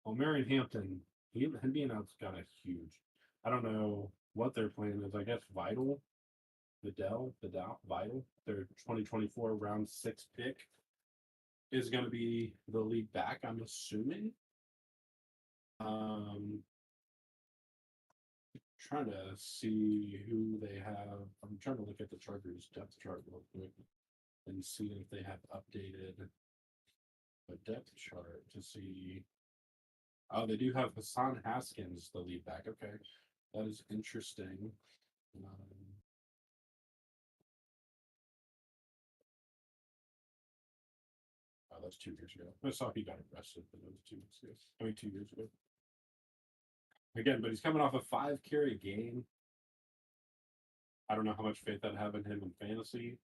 Well, Marion Hampton, him being out's kind of huge. I don't know what their plan is. I guess Vital, their 2024 round 6 pick, is going to be the lead back, I'm assuming. Trying to see who they have. I'm trying to look at the Chargers depth chart real quick and see if they have updated a depth chart to see. Oh, they do have Hassan Haskins, the lead back. Okay, that is interesting. Oh, that's 2 years ago. I saw he got arrested, but that was 2 weeks ago. I mean, 2 years ago. Again, but he's coming off a 5-carry game. I don't know how much faith I have in him in fantasy,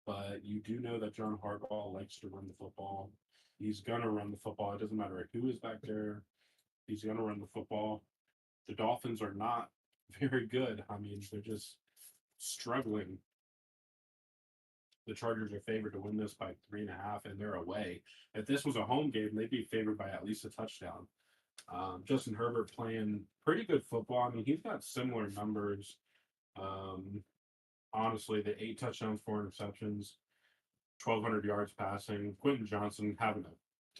but you do know that John Harbaugh likes to run the football. He's gonna run the football. It doesn't matter who is back there. He's gonna run the football. The Dolphins are not very good. I mean, they're just struggling. The Chargers are favored to win this by 3.5, and they're away. If this was a home game, they'd be favored by at least a touchdown. Justin Herbert playing pretty good football. I mean, he's got similar numbers. Honestly, the 8 touchdowns, 4 interceptions, 1,200 yards passing. Quentin Johnson having a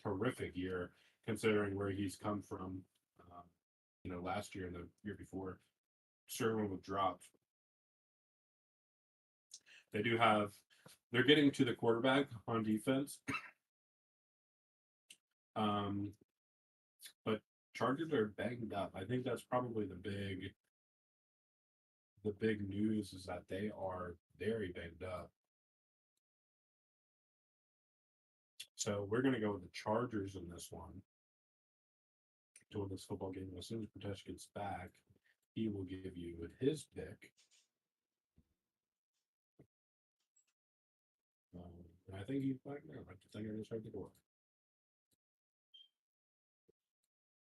terrific year considering where he's come from. Last year and the year before, struggling with drops. They're getting to the quarterback on defense. But Chargers are banged up. I think that's probably the big news is that they are very banged up. So we're going to go with the Chargers in this one to win this football game. As soon as Pratesh gets back, he will give you his pick. I think he's back now. I think I just heard the door.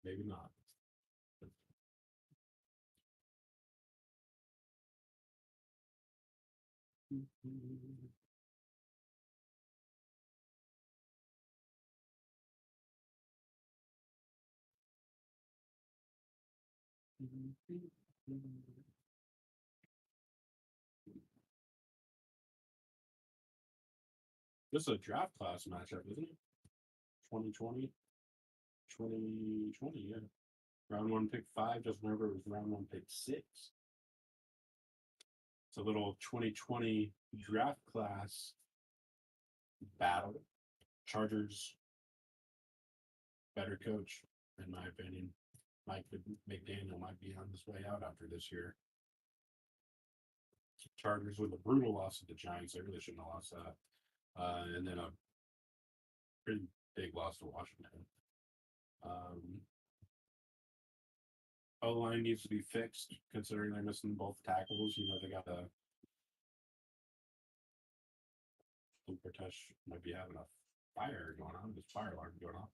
Maybe not. This is a draft class matchup, isn't it? 2020. 2020, yeah. Round 1, pick 5. Justin Herbert was round 1, pick 6. It's a little 2020 draft class battle. Chargers, better coach, in my opinion. Mike McDaniel might be on his way out after this year. Chargers with a brutal loss to the Giants. They really shouldn't have lost that. And then a pretty big loss to Washington. O-line needs to be fixed, considering they're missing both tackles. They got a Pratesh might be having a fire going on. This fire alarm going off.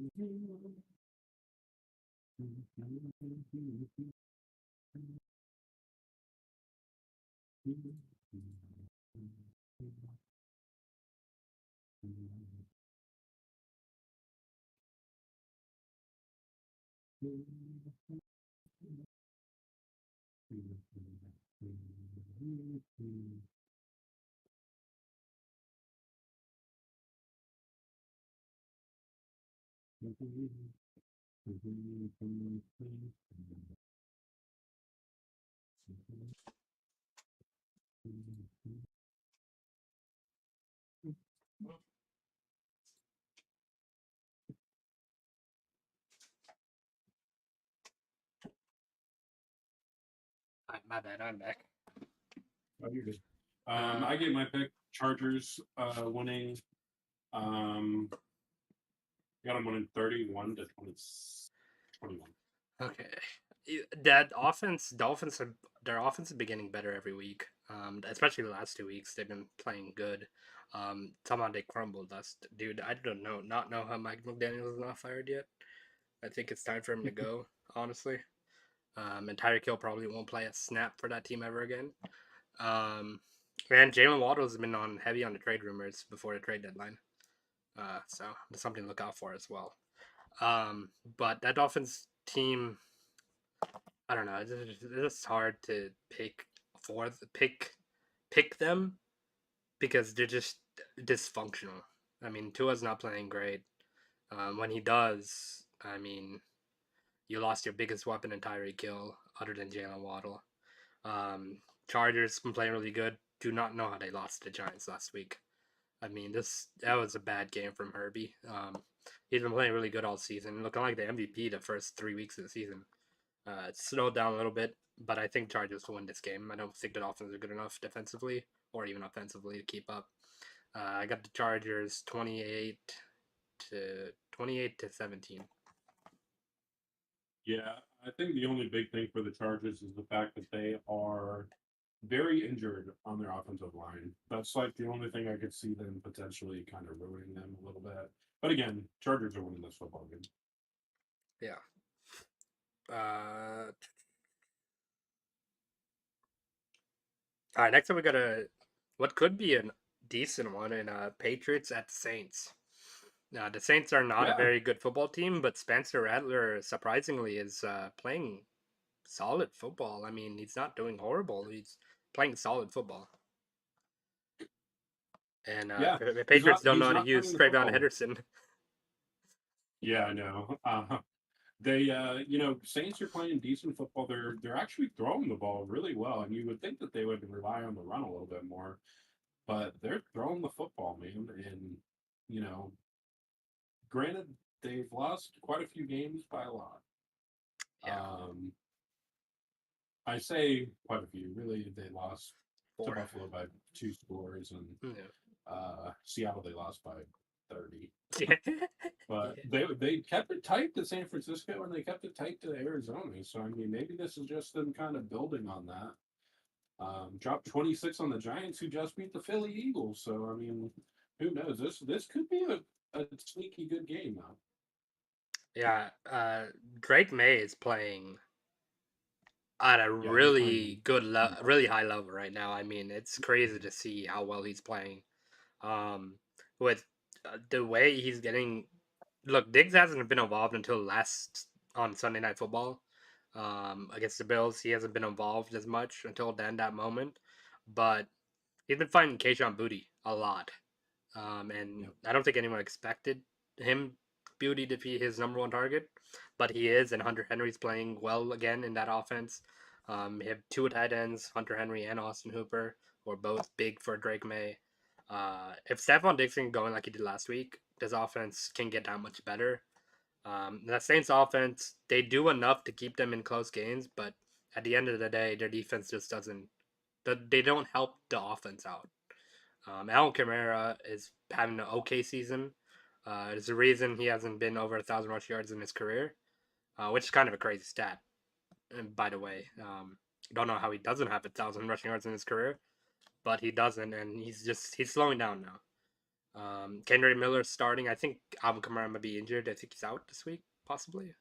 My bad, I'm back. Oh, you're good. I get my pick. Chargers winning. Got them winning 31 to 21. Okay. That offense, their offense is getting better every week. Especially the last 2 weeks, they've been playing good. Somehow they crumbled us, dude. I don't know, not know how Mike McDaniel is not fired yet. I think it's time for him to go. Honestly, and Tyreek Hill probably won't play a snap for that team ever again. And Jalen Waddle has been on heavy on the trade rumors before the trade deadline. So there's something to look out for as well. But that Dolphins team, I don't know. It's just hard to pick them because they're just dysfunctional. I mean, Tua's not playing great. When he does, I mean, you lost your biggest weapon in Tyreek Hill, other than Jalen Waddle. Chargers been playing really good. Do not know how they lost to the Giants last week. I mean, that was a bad game from Herbie. He's been playing really good all season, looking like the MVP the first 3 weeks of the season. It slowed down a little bit, but I think Chargers will win this game. I don't think the Dolphins are good enough defensively or even offensively to keep up. I got the Chargers 28-17. Yeah, I think the only big thing for the Chargers is the fact that they are very injured on their offensive line. That's like the only thing I could see them potentially kind of ruining them a little bit. But again, Chargers are winning this football game. Yeah. All right, next up we got what could be a decent one in Patriots at Saints. The Saints are not a very good football team, but Spencer Rattler surprisingly is playing solid football. I mean, he's not doing horrible. He's playing solid football. And the Patriots don't know how to use Trayvon Henderson. Yeah, I know. They, Saints are playing decent football. They're actually throwing the ball really well, and you would think that they would rely on the run a little bit more, but they're throwing the football, man. And granted, they've lost quite a few games by a lot. Yeah. I say quite a few. Really, they lost 4. to Buffalo by 2 scores, and Seattle they lost by 30. But they kept it tight to San Francisco, and they kept it tight to Arizona. So I mean, maybe this is just them kind of building on that. Dropped 26 on the Giants, who just beat the Philly Eagles. So I mean, who knows? This could be a sneaky good game now. Yeah, Drake May is playing at a really good, really high level right now. I mean, it's crazy to see how well he's playing. With the way he's getting, look, Diggs hasn't been involved until last on Sunday Night Football. Against the Bills, he hasn't been involved as much until then, that moment. But he's been finding Kayshon Boutte a lot. And I don't think anyone expected him, Boutte, to be his number one target, but he is, and Hunter Henry's playing well again in that offense. You have 2 tight ends, Hunter Henry and Austin Hooper, who are both big for Drake May. If Stephon Diggs can go in like he did last week, this offense can get that much better. The Saints offense, they do enough to keep them in close games, but at the end of the day, their defense just doesn't. They don't help the offense out. Alvin Kamara is having an okay season. There's a reason he hasn't been over 1,000 rush yards in his career, which is kind of a crazy stat. And by the way, don't know how he doesn't have 1,000 rushing yards in his career, but he doesn't, and he's slowing down now. Kendrick Miller starting. I think Alvin Kamara might be injured. I think he's out this week, possibly.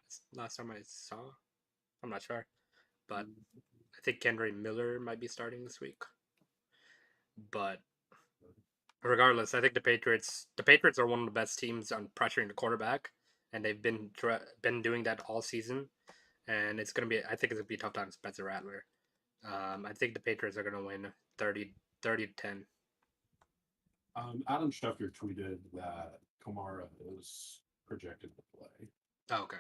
That's last time I saw. I'm not sure, but I think Kendrick Miller might be starting this week. But regardless, I think the Patriots are one of the best teams on pressuring the quarterback, and they've been doing that all season. And it's gonna be, I think it's gonna be a tough time, Spencer Rattler. I think the Patriots are gonna win 30-10. Adam Schefter tweeted that Kamara is projected to play. Oh, okay.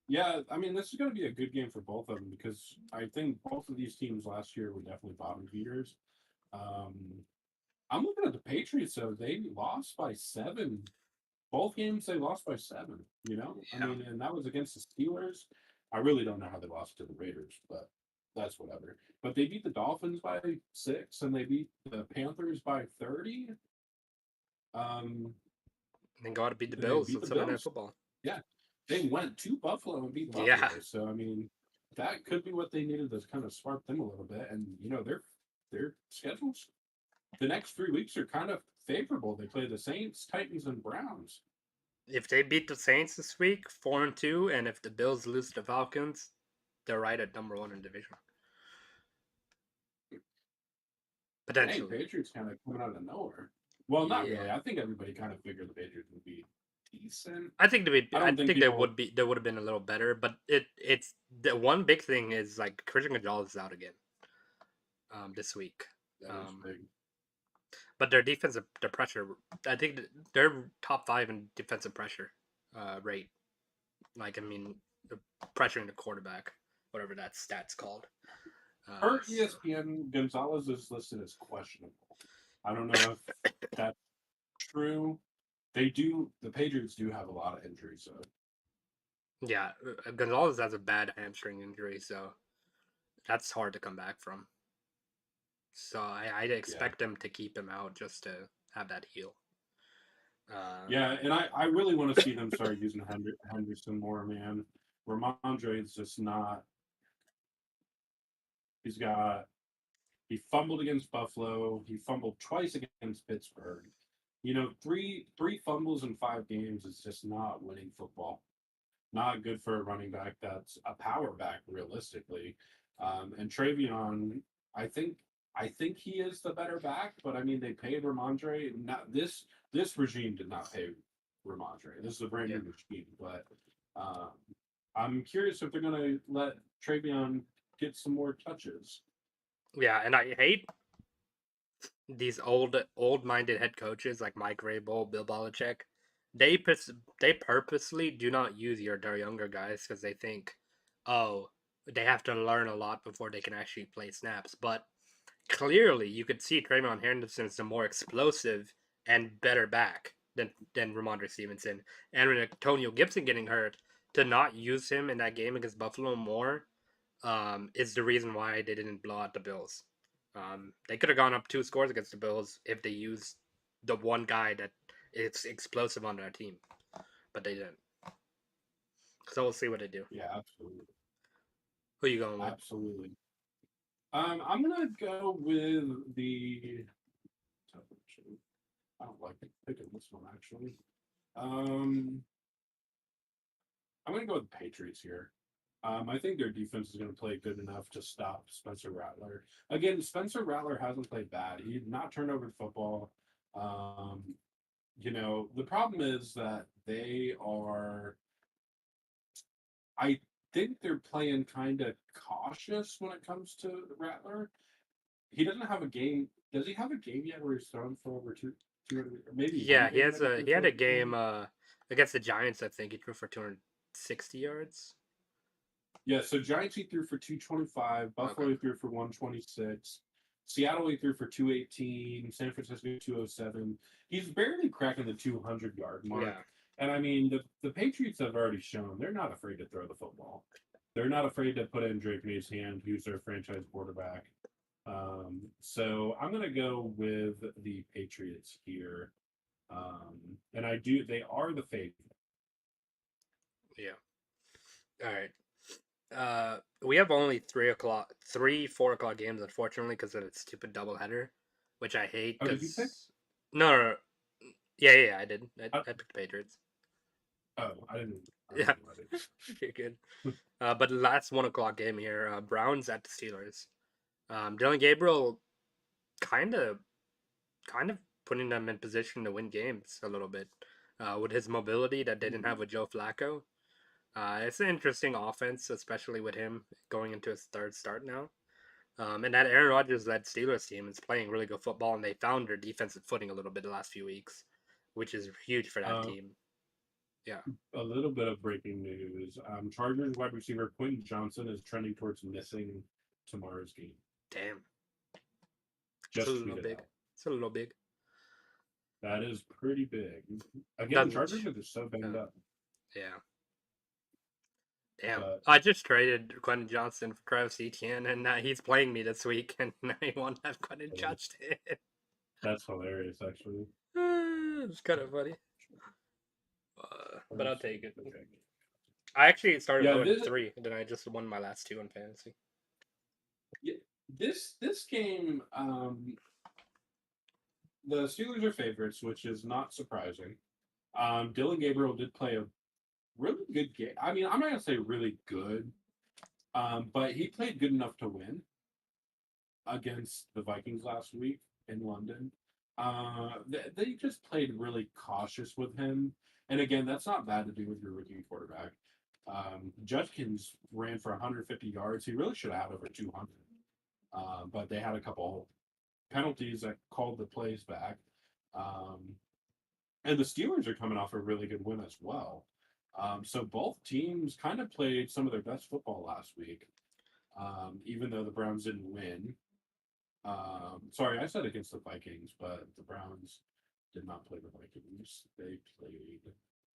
Yeah, I mean, this is going to be a good game for both of them because I think both of these teams last year were definitely bottom feeders. I'm looking at the Patriots, though. They lost by 7. Both games, they lost by 7, you know? Yeah. I mean, and that was against the Steelers. I really don't know how they lost to the Raiders, but that's whatever. But they beat the Dolphins by 6, and they beat the Panthers by 30. And got to beat the They Bills beat on the Sunday Night Bills. Football. Yeah, they went to Buffalo and beat Buffalo. Yeah. So I mean, that could be what they needed to kind of spark them a little bit. And you know, their schedules, the next 3 weeks are kind of favorable. They play the Saints, Titans, and Browns. If they beat the Saints this week, 4-2, and if the Bills lose to the Falcons, they're right at number 1 in division. Potentially. Hey, Patriots kind of coming out of nowhere. Well, not Yeah. really. I think everybody kind of figured the Patriots would be decent. I think I don't think they people- would have been a little better, but it's the one big thing is like Christian Gonzalez is out again. This week. That is big. But their defensive, their pressure, I think they're top 5 in defensive pressure rate. Like, I mean, pressuring the quarterback, whatever that stat's called. Per ESPN, Gonzalez is listed as questionable. I don't know if that's true. The Patriots do have a lot of injuries, so. Yeah, Gonzalez has a bad hamstring injury, so that's hard to come back from. So I'd expect them to keep him out just to have that heal. Yeah, and I really want to see them start using Henderson more, man. Ramondre is just not. He fumbled against Buffalo. He fumbled twice against Pittsburgh. You know, three fumbles in 5 games is just not winning football. Not good for a running back that's a power back, realistically. And Travion, I think he is the better back, but I mean they paid Ramondre. Not this regime did not pay Ramondre. This is a brand new regime, but I'm curious if they're gonna let Travion get some more touches. Yeah, and I hate these old-minded head coaches like Mike Vrabel, Bill Belichick. They purposely do not use their younger guys because they think, oh, they have to learn a lot before they can actually play snaps. But clearly, you could see Travion Henderson is the more explosive and better back than Ramondre Stevenson. And with Antonio Gibson getting hurt, to not use him in that game against Buffalo more is the reason why they didn't blow out the Bills. They could have gone up 2 scores against the Bills if they used the one guy that is explosive on their team, but they didn't. So we'll see what they do. Yeah, absolutely. Who are you going with? Absolutely. I'm gonna go with the. I don't like picking this one actually. I'm gonna go with the Patriots here. I think their defense is going to play good enough to stop Spencer Rattler. Again, Spencer Rattler hasn't played bad. He did not turn over the football. You know, the problem is that they are. I think they're playing kind of cautious when it comes to Rattler. He doesn't have a game. Does he have a game yet where he's thrown for over 200? Maybe. Yeah, he had a game against the Giants. I think he threw for 260 yards. Yeah, so Giants he threw for 225, Buffalo he threw for 126, Seattle he threw for 218, San Francisco 207. He's barely cracking the 200-yard mark. Yeah. And I mean, the Patriots have already shown they're not afraid to throw the football. They're not afraid to put it in Drake May's hand, who's their franchise quarterback. So I'm going to go with the Patriots here. And they are the favorite. Yeah. All right. We have only 4 o'clock games, unfortunately, because of that stupid doubleheader. which I hate Oh, did you pick? because no. Yeah, I did. I I, picked the Patriots. oh, I didn't. I Yeah, didn't let it. you're good. But the last 1 o'clock game here, Browns at the Steelers. Dylan Gabriel kind of putting them in position to win games a little bit with his mobility that they didn't have with Joe Flacco. It's an interesting offense, especially with him going into his third start now. And that Aaron Rodgers led Steelers team is playing really good football, and they found their defensive footing a little bit the last few weeks, which is huge for that Uh, team. Yeah. a little bit of breaking news. Chargers wide receiver Quentin Johnson is trending towards missing tomorrow's game. Damn. It's a Just little tweeted big. out. It's a little big. That is pretty big. Again, Doesn't. Chargers are just so banged up. Yeah. Damn. But I just traded Quentin Johnson for Travis Etienne, and he's playing me this week, and I won't have Quentin Johnson. that's hilarious, actually. It's kind of funny. But I'll take it. Okay. I actually started Yeah, 0-3, and then I just won my last 2 in fantasy. Yeah, this game, the Steelers are favorites, which is not surprising. Dylan Gabriel did play a really good game. I mean, I'm not gonna say really good, but he played good enough to win against the Vikings last week in London. They just played really cautious with him, and again, that's not bad to do with your rookie quarterback. Judkins ran for 150 yards. He really should have had over 200, but they had a couple penalties that called the plays back. And the Steelers are coming off a really good win as well. So both teams kind of played some of their best football last week, even though the Browns didn't win. Sorry, I said against the Vikings, but the Browns did not play the Vikings. They played.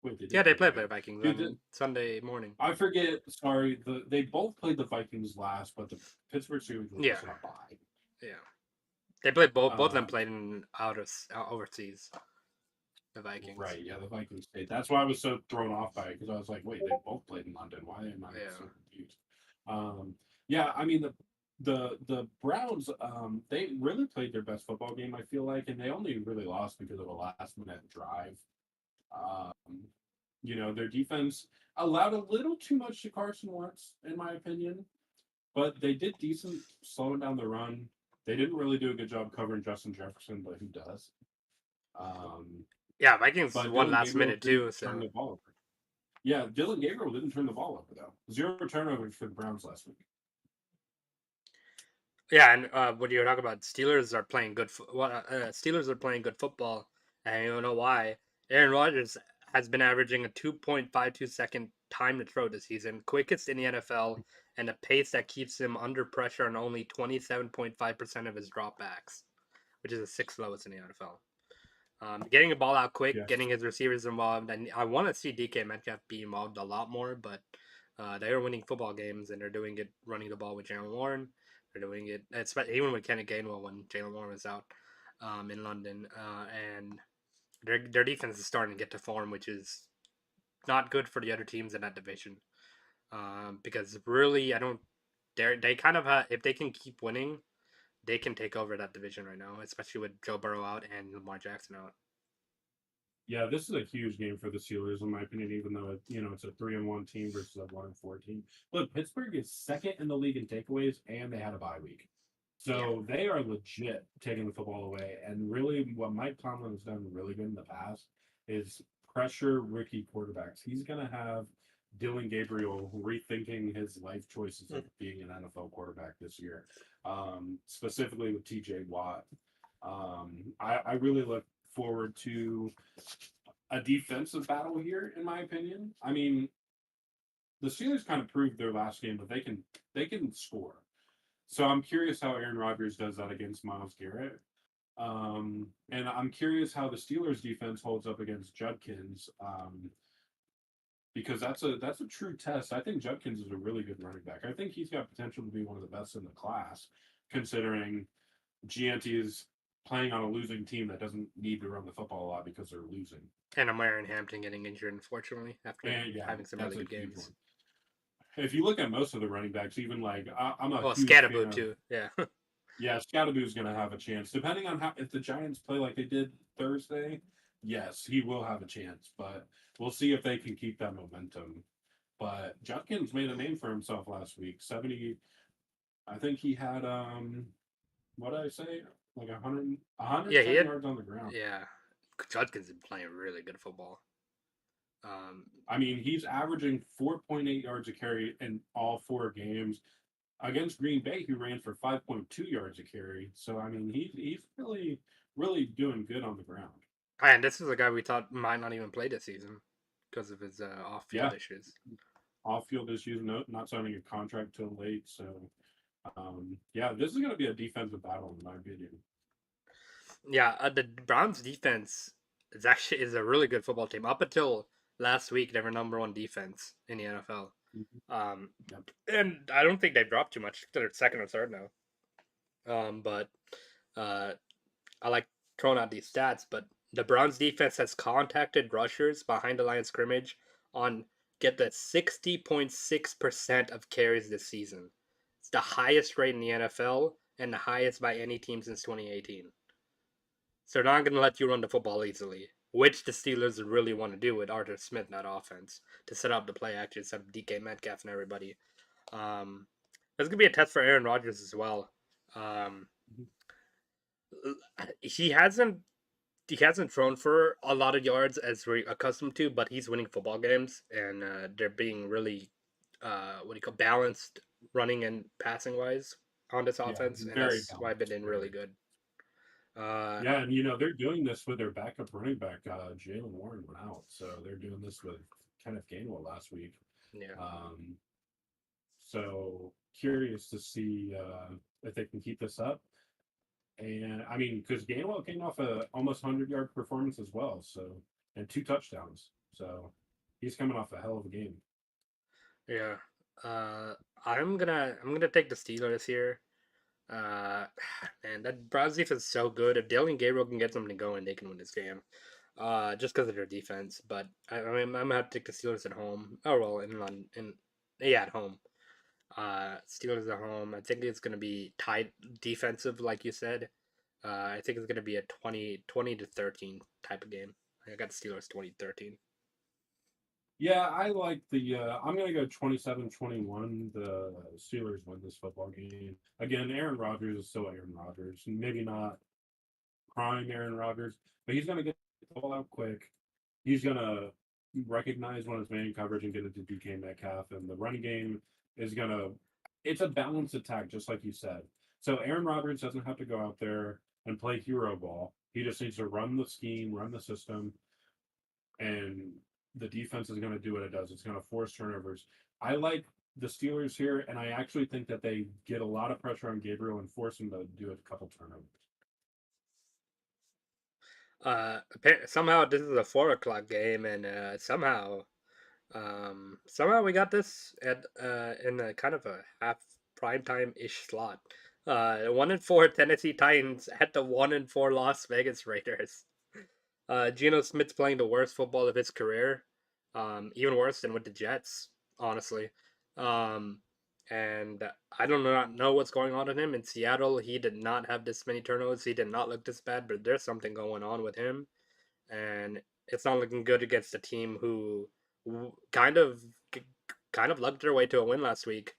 Wait, They played the Vikings Dude, on Sunday morning. I forget. Sorry, they both played the Vikings last, but the Pittsburgh Steelers were just on a bye. Yeah. They played both of them played in overseas. The Vikings. Right, yeah, the Vikings stayed. That's why I was so thrown off by it, because I was like, wait, they both played in London. Why am I so confused? Yeah, I mean the Browns, they really played their best football game, I feel like, and they only really lost because of a last minute drive. Their defense allowed a little too much to Carson Wentz, in my opinion, but they did decent slowing down the run. They didn't really do a good job covering Justin Jefferson, but who does? Yeah, Vikings won Dylan last Gabriel minute too. didn't turn the ball over. Yeah, Dylan Gabriel didn't turn the ball over though. 0 turnovers for the Browns last week. Yeah, and what you were talking about, Steelers are playing good. Steelers are playing good football, and you don't know why. Aaron Rodgers has been averaging a 2.52 second time to throw this season, quickest in the NFL, and a pace that keeps him under pressure on only 27.5% of his dropbacks, which is the sixth lowest in the NFL. Getting the ball out quick, getting his receivers involved, and I want to see DK Metcalf be involved a lot more, but they are winning football games, and they're doing it running the ball with Jaylen Warren. They're doing it, even with Kenneth Gainwell when Jaylen Warren was out in London, and their defense is starting to get to form, which is not good for the other teams in that division. Because really, they kind of if they can keep winning, they can take over that division right now, especially with Joe Burrow out and Lamar Jackson out. Yeah, this is a huge game for the Steelers, in my opinion, even though it's a 3-1 team versus a 1-4 team. Look, Pittsburgh is second in the league in takeaways, and they had a bye week. So they are legit taking the football away. And really, what Mike Tomlin has done really good in the past is pressure rookie quarterbacks. He's going to have Dylan Gabriel rethinking his life choices of being an NFL quarterback this year, specifically with TJ Watt. I really look forward to a defensive battle here, in my opinion. I mean, the Steelers kind of proved their last game that they can score. So I'm curious how Aaron Rodgers does that against Myles Garrett. And I'm curious how the Steelers defense holds up against Judkins. Because that's a true test. I think Judkins is a really good running back. I think he's got potential to be one of the best in the class, considering Gianti is playing on a losing team that doesn't need to run the football a lot because they're losing. And Aaron Hampton getting injured, unfortunately, after having some really good games. If you look at most of the running backs, even like I'm a Scatterboo too, yeah. Yeah, Scadaboo's going to have a chance. Depending on how, if the Giants play like they did Thursday, yes, he will have a chance. But we'll see if they can keep that momentum. But Judkins made a name for himself last week. 70, I think he had, what did I say? Like 100, Yeah, he 110 had. yards on the ground. Yeah, Judkins is playing really good football. I mean, he's averaging 4.8 yards a carry in all 4 games. Against Green Bay, he ran for 5.2 yards a carry. So I mean, he's really really doing good on the ground. And this is a guy we thought might not even play this season because of his off-field Yeah, issues. off field issues, not signing a contract till late. So yeah, this is going to be a defensive battle in my opinion. Yeah, the Browns defense is a really good football team. Up until last week, they were number one defense in the NFL. Mhm. Um, Yep. and I don't think they've dropped too much. They're second or third now. But uh, I like throwing out these stats. But the Browns defense has contacted rushers behind the line of scrimmage on get the 60.6% of carries this season. It's the highest rate in the NFL and the highest by any team since 2018. So they're not going to let you run the football easily, which the Steelers really want to do with Arthur Smith in that offense to set up the play action, set up DK Metcalf and everybody. Um, There's going to be a test for Aaron Rodgers as well. Um, Mhm. he hasn't he hasn't thrown for a lot of yards as we're accustomed to, but he's winning football games and they're being really what do you call balanced running and passing wise on this Yeah, offense, and very that's why they've balanced. been really Very. good. Uh, Yeah, and they're doing this with their backup running back. Jalen Warren went out, so they're doing this with Kenneth Gainwell last week. yeah. Um, so curious to see if they can keep this up. And I mean, because Gainwell came off a almost 100-yard performance as well, so and 2 touchdowns. So he's coming off a hell of a game. Yeah. Uh, I'm gonna take the Steelers here. Uh, Man, that Browns defense is so good. If Dylan Gabriel can get something going, they can win this game. Just because of their defense. But I'm gonna have to take the Steelers at home. Oh well, in London, yeah, at home. Steelers at home. I think it's gonna be tight defensive, like you said. I think it's gonna be a 20-13 type of game. I got the Steelers 20-13. Yeah, I like the I'm gonna go 27-21. The Steelers win this football game. Again, Aaron Rodgers is still Aaron Rodgers. Maybe not prime Aaron Rodgers, but he's gonna get the ball out quick. He's gonna recognize when it's man coverage and get it to DK Metcalf. And the running game is gonna it's a balanced attack, just like you said. So Aaron Rodgers doesn't have to go out there and play hero ball. He just needs to run the scheme, run the system, and the defense is going to do what it does. It's going to force turnovers. I like the Steelers here, and I actually think that they get a lot of pressure on Gabriel and force him to do a couple turnovers. Somehow this is a 4 o'clock game, and somehow we got this at in a kind of a half prime time ish slot. 1-4 Tennessee Titans at the 1-4 Las Vegas Raiders. Geno Smith's playing the worst football of his career, even worse than with the Jets, honestly. Um, and I do not know what's going on with him in Seattle. He did not have this many turnovers. He did not look this bad, but there's something going on with him, and it's not looking good against a team who kind of lugged their way to a win last week.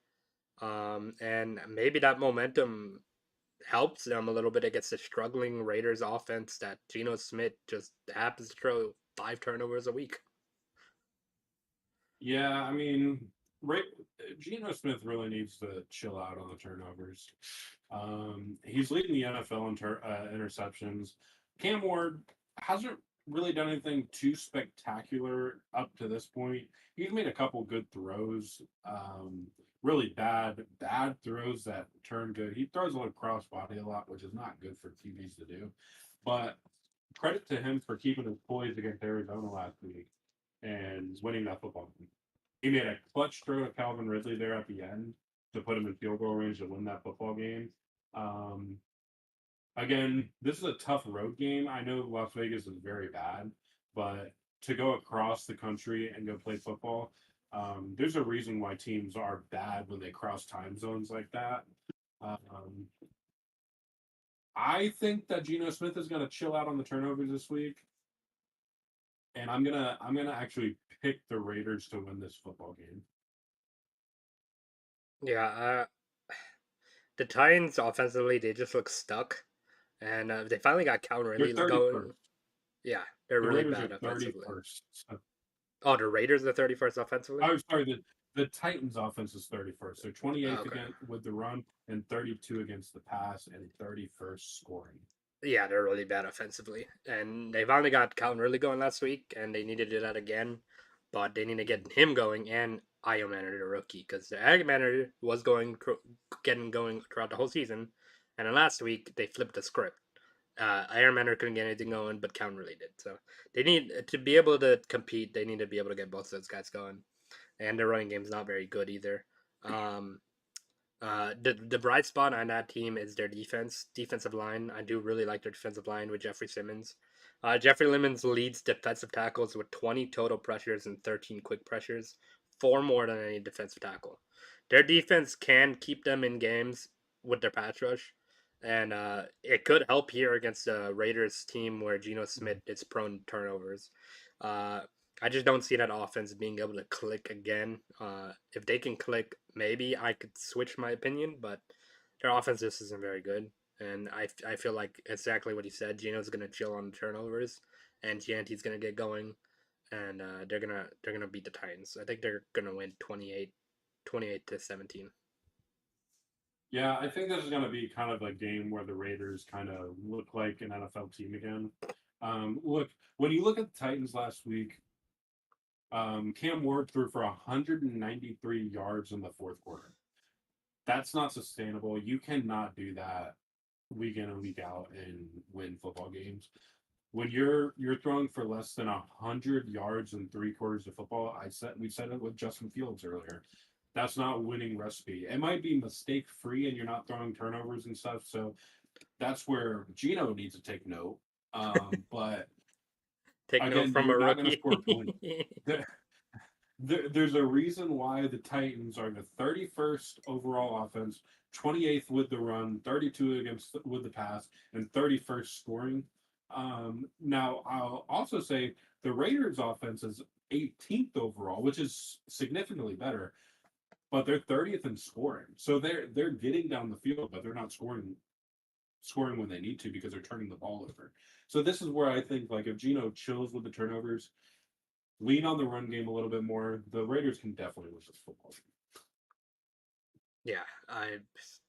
And maybe that momentum helps them a little bit against the struggling Raiders offense that Geno Smith just happens to throw 5 turnovers a week. Yeah, I mean, Geno Smith really needs to chill out on the turnovers. He's leading the NFL in interceptions. Cam Ward hasn't really done anything too spectacular up to this point. He's made a couple good throws, really bad throws that turn good. He throws a little crossbody a lot, which is not good for QBs to do. But credit to him for keeping his poise against Arizona last week and winning that football game. He made a clutch throw to Calvin Ridley there at the end to put him in field goal range to win that football game. Um, Again, this is a tough road game. I know Las Vegas is very bad, but to go across the country and go play football, there's a reason why teams are bad when they cross time zones like that. Um, I think that Geno Smith is going to chill out on the turnovers this week, and I'm gonna actually pick the Raiders to win this football game. Yeah, the Titans offensively, they just look stuck, and they finally got Calvin They're Ridley 31st. going. Yeah, they're The really Raiders are bad offensively. 31st. So, Oh, the Raiders are 31st offensively? I'm sorry, the Titans offense is 31st. They're Oh, 28th okay. again with the run and 32 against the pass and 31st scoring. Yeah, they're really bad offensively. And they finally got Calvin Ridley going last week, and they need to do that again. But they need to get him going and Io Manor, the rookie, because the Io Manor was getting going throughout the whole season. And then last week, they flipped the script. Iron Manor couldn't get anything going, but Calvin Ridley did. So they need to be able to compete. They need to be able to get both those guys going. And their running game's not very good either. Um, the bright spot on that team is their defensive line. I do really like their defensive line with Jeffrey Simmons. Jeffrey Simmons leads defensive tackles with 20 total pressures and 13 quick pressures, four more than any defensive tackle. Their defense can keep them in games with their pass rush, and it could help here against the Raiders team where Geno Smith is prone to turnovers. Uh, I just don't see that offense being able to click again. If they can click, maybe I could switch my opinion, but their offense just isn't very good. And I feel like exactly what he said. Gino's gonna chill on the turnovers, and Gianti's gonna get going, and they're gonna beat the Titans. I think they're gonna win 28-17. Yeah, I think this is going to be kind of a game where the Raiders kind of look like an NFL team again. Look, when you look at the Titans last week, Cam Ward threw for 193 yards in the fourth quarter. That's not sustainable. You cannot do that week in and week out and win football games. When you're throwing for less than 100 yards in 3 quarters of football, we said it with Justin Fields earlier. That's not winning recipe. It might be mistake free and you're not throwing turnovers and stuff. So that's where Gino needs to take note. But Take note again, from a you're not going to rookie. score points. There's a reason why the Titans are the 31st overall offense, 28th with the run, 32 with the pass, and 31st scoring. Now I'll also say the Raiders offense is 18th overall, which is significantly better, but they're 30th in scoring. So they're getting down the field, but they're not scoring when they need to because they're turning the ball over. So this is where I think like if Gino chills with the turnovers, lean on the run game a little bit more, the Raiders can definitely win this football game. Yeah,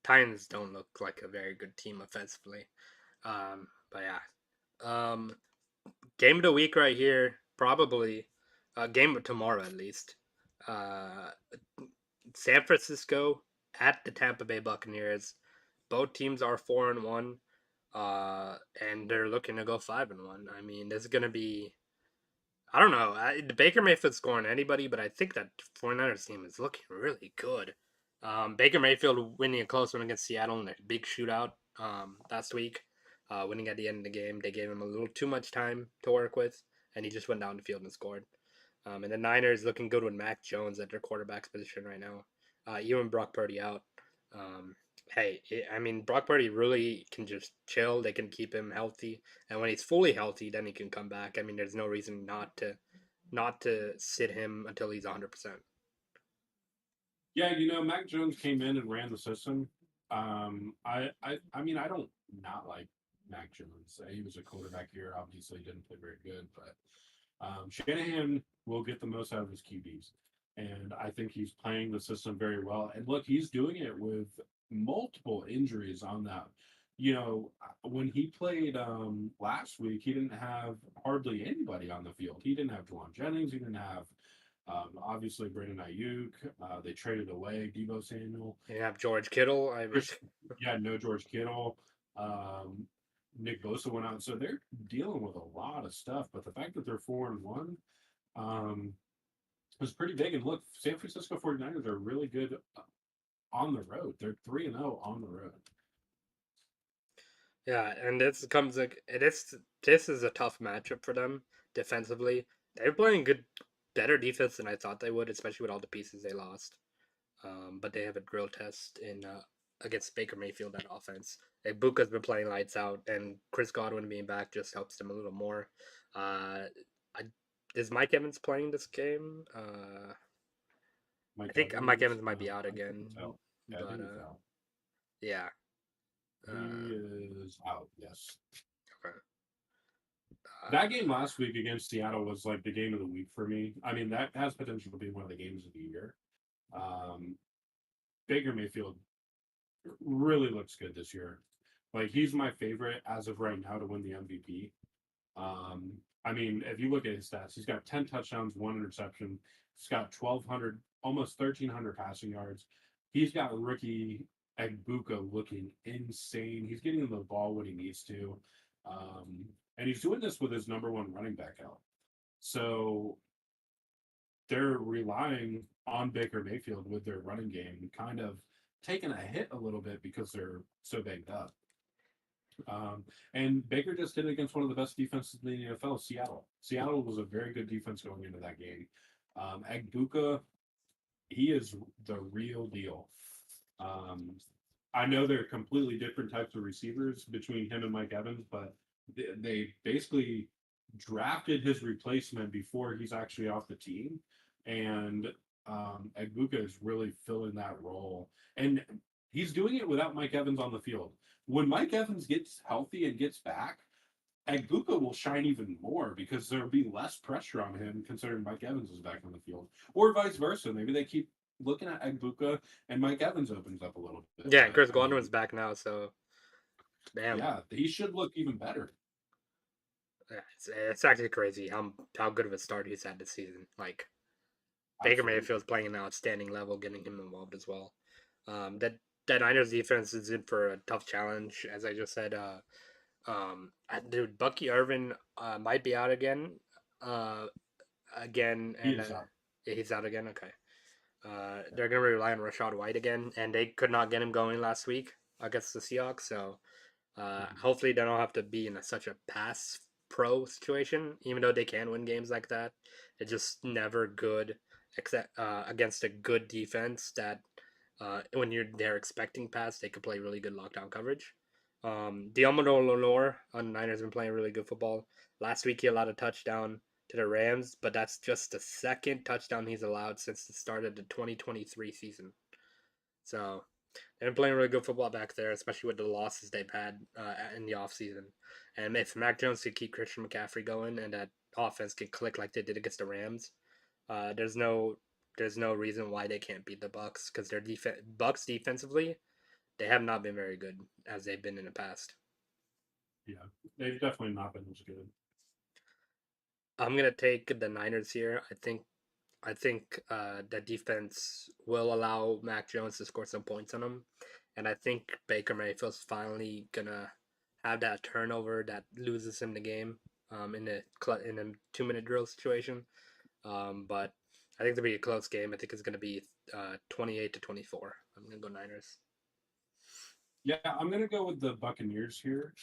Titans don't look like a very good team offensively. But yeah. Game of the week right here, probably. Game of tomorrow at least. Uh, San Francisco at the Tampa Bay Buccaneers. Both teams are 4-1. And they're looking to go 5-1. I mean, this is gonna be. I don't know. The Baker Mayfield scoring anybody, but I think that 49ers team is looking really good. Baker Mayfield winning a close one against Seattle in a big shootout last week, winning at the end of the game. They gave him a little too much time to work with, and he just went down the field and scored. And the Niners looking good with Mac Jones at their quarterback's position right now. Even Brock Purdy out. Um, I mean, Brock Purdy really can just chill. They can keep him healthy, and when he's fully healthy, then he can come back. I mean, there's no reason not to sit him until he's 100%. Yeah, Mac Jones came in and ran the system. I mean, I don't not like Mac Jones. He was a quarterback here. Obviously, didn't play very good, but Shanahan will get the most out of his QBs, and I think he's playing the system very well. And look, he's doing it with multiple injuries on that. When he played last week, he didn't have hardly anybody on the field. He didn't have Juwan Jennings. He didn't have obviously Brandon Ayuk. They traded away Debo Samuel. You have George Kittle. Yeah, no George Kittle. Um, Nick Bosa went out, so they're dealing with a lot of stuff. But the fact that they're 4-1 was pretty big. And look, San Francisco 49ers are really good on the road. They're 3-0 on the road. Yeah, and this is a tough matchup for them defensively. They're playing better defense than I thought they would, especially with all the pieces they lost. But they have a drill test in against Baker Mayfield, that offense. Ibuka's been playing lights out, and Chris Godwin being back just helps them a little more. I, is Mike Evans playing this game? I think Mike Evans might be out again, Yeah, I but think he's out. yeah. He is out. Yes. Okay. That game last week against Seattle was like the game of the week for me. I mean, that has potential to be one of the games of the year. Baker Mayfield really looks good this year. Like, he's my favorite as of right now to win the MVP. I mean, if you look at his stats, he's got 10 touchdowns, 1 interception. He's got 1,200, almost 1,300 passing yards. He's got rookie Egbuka looking insane. He's getting him the ball when he needs to. And he's doing this with his number one running back out. So they're relying on Baker Mayfield with their running game, kind of taking a hit a little bit because they're so banged up. And Baker just did it against one of the best defenses in the NFL, Seattle. Seattle was a very good defense going into that game. Egbuka, he is the real deal. I know they're completely different types of receivers between him and Mike Evans, but they basically drafted his replacement before he's actually off the team. And Egbuka is really filling that role. And he's doing it without Mike Evans on the field. When Mike Evans gets healthy and gets back, Egbuka will shine even more because there'll be less pressure on him considering Mike Evans is back on the field. Or vice versa. Maybe they keep looking at Egbuka and Mike Evans opens up a little bit. Yeah, Chris Godwin's back now, so damn. Yeah, he should look even better. Yeah, it's actually crazy how good of a start he's had this season. Like, Baker Mayfield's playing an outstanding level, getting him involved as well. That Niners defense is in for a tough challenge, as I just said. Dude, Bucky Irvin might be out again. And he's out again. Okay. They're gonna rely on Rachaad White again, and they could not get him going last week against the Seahawks. So hopefully they don't have to be in such a pass pro situation, even though they can win games like that. It's just never good, except against a good defense that when they're expecting pass, they could play really good lockdown coverage. Diomando Lenore on the Niners been playing really good football. Last week he allowed a touchdown to the Rams, but that's just the second touchdown he's allowed since the start of the 2023 season. So they've been playing really good football back there, especially with the losses they've had in the offseason. And if Mac Jones could keep Christian McCaffrey going and that offense can click like they did against the Rams, there's no reason why they can't beat the Bucs, because their Bucs defensively, they have not been very good as they've been in the past. Yeah, they've definitely not been as good. I'm gonna take the Niners here. I think that defense will allow Mac Jones to score some points on them, and I think Baker Mayfield's finally gonna have that turnover that loses him the game in a 2-minute drill situation. But I think it'll be a close game. I think it's gonna be 28-24. I'm gonna go Niners. Yeah, I'm gonna go with the Buccaneers here.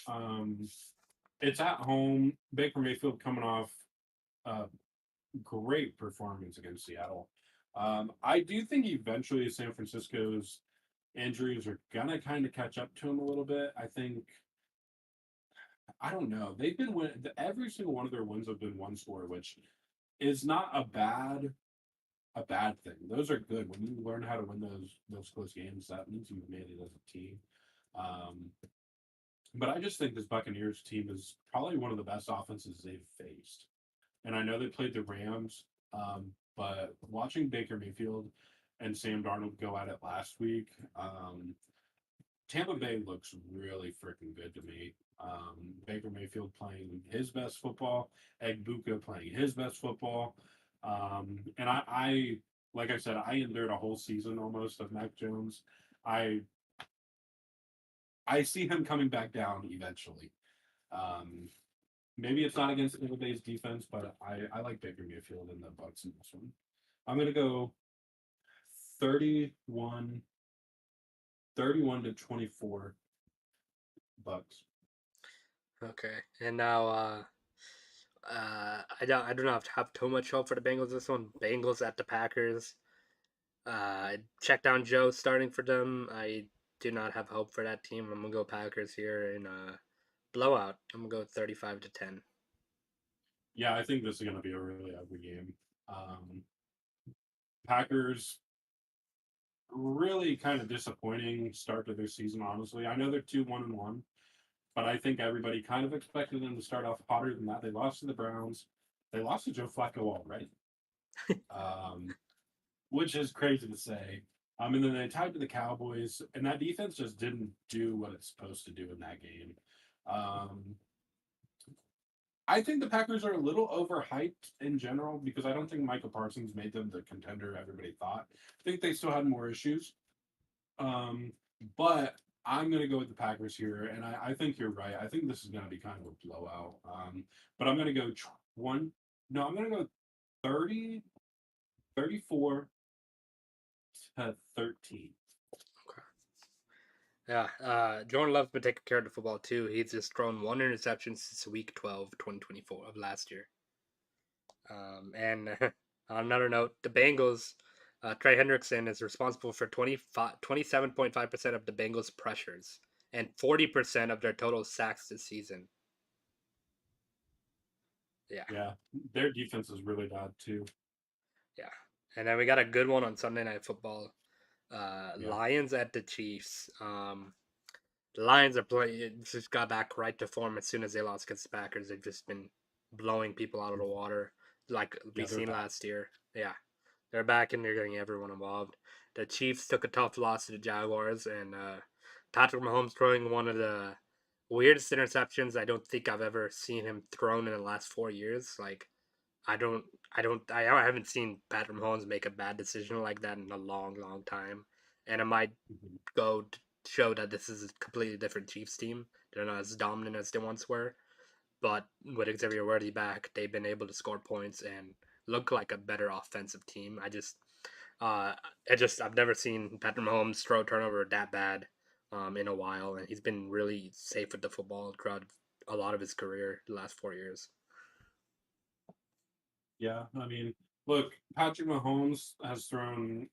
It's at home. Baker Mayfield coming off a great performance against Seattle. I do think eventually San Francisco's injuries are gonna kind of catch up to him a little bit. I don't know. They've been winning every single one of their wins have been one score, which is not a bad thing. Those are good. When you learn how to win those close games, that means you've made it as a team. But I just think this Buccaneers team is probably one of the best offenses they've faced. And I know they played the Rams, but watching Baker Mayfield and Sam Darnold go at it last week, Tampa Bay looks really freaking good to me. Baker Mayfield playing his best football, Egbuka playing his best football. And I like I said, I endured a whole season almost of Mac Jones. I see him coming back down eventually. Maybe it's not against Tampa Bay's defense, but I like Baker Mayfield and the Bucs in this one. I'm gonna go 31-24 Bucs. Okay, and now I do not have too much hope for the Bengals this one. Bengals at the Packers. Check down Joe starting for them. I do not have hope for that team. I'm gonna go Packers here in a blowout. I'm gonna go 35-10. Yeah, I think this is going to be a really ugly game. Um, Packers really kind of disappointing start to their season. Honestly, I know they're 2-1-1, but I think everybody kind of expected them to start off hotter than that. They lost to the Browns. They lost to Joe Flacco already, um, which is crazy to say. And then they tied to the Cowboys, and that defense just didn't do what it's supposed to do in that game. Um, I think the Packers are a little overhyped in general because I don't think Micah Parsons made them the contender everybody thought. I think they still had more issues. But I'm going to go with the Packers here, and I think you're right. I think this is going to be kind of a blowout. But I'm going to go one. No, I'm going to go 30, 34 to 13. Yeah, Jordan Love's been taking care of the football too. He's just thrown one interception since week 12, 2024 of last year. And on another note, the Bengals, Trey Hendrickson is responsible for 27.5% of the Bengals' pressures and 40% of their total sacks this season. Yeah, their defense is really bad too. Yeah. And then we got a good one on Sunday Night Football. Yeah. Lions at the Chiefs. The Lions are playing. Just got back right to form as soon as they lost against the Packers. They've just been blowing people out of the water, like we seen last year. Yeah, they're back and they're getting everyone involved. The Chiefs took a tough loss to the Jaguars, and Patrick Mahomes throwing one of the weirdest interceptions I don't think I've ever seen him thrown in the last 4 years. Like, I haven't seen Patrick Mahomes make a bad decision like that in a long, long time, and it might Mhm. go to show that this is a completely different Chiefs team. They're not as dominant as they once were, but with Xavier Worthy back, they've been able to score points and look like a better offensive team. I've never seen Patrick Mahomes throw a turnover that bad in a while, and he's been really safe with the football throughout a lot of his career the last 4 years. Yeah, I mean, look, Patrick Mahomes has thrown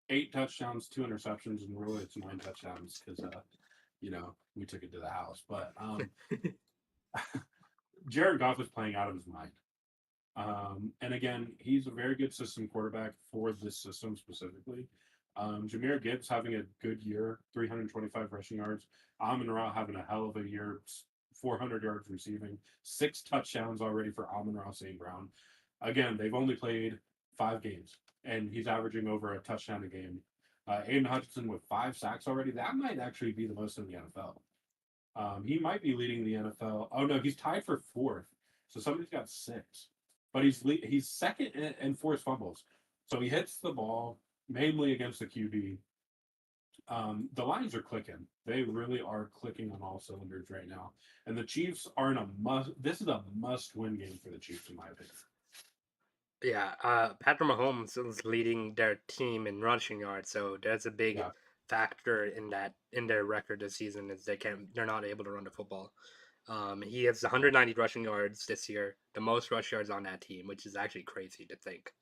8 touchdowns, 2 interceptions, and really it's 9 touchdowns because we took it to the house. But Jared Goff is playing out of his mind. And again, he's a very good system quarterback for this system specifically. Jahmyr Gibbs having a good year, 325 rushing yards. Amon-Ra having a hell of a year, 400 yards receiving, 6 touchdowns already for Amon-Ra St. Brown. Again, they've only played 5 games, and he's averaging over a touchdown a game. Aiden Hutchinson with 5 sacks already. That might actually be the most in the NFL. He might be leading the NFL. Oh no, he's tied for 4th. So somebody's got 6, but he's second in forced fumbles. So he hits the ball mainly against the QB. The Lions are clicking. They really are clicking on all cylinders right now. And the Chiefs are in a must. This is a must-win game for the Chiefs, in my opinion. Yeah, Patrick Mahomes is leading their team in rushing yards, so there's a big factor in their record this season is they're not able to run the football. He has 190 rushing yards this year, the most rush yards on that team, which is actually crazy to think.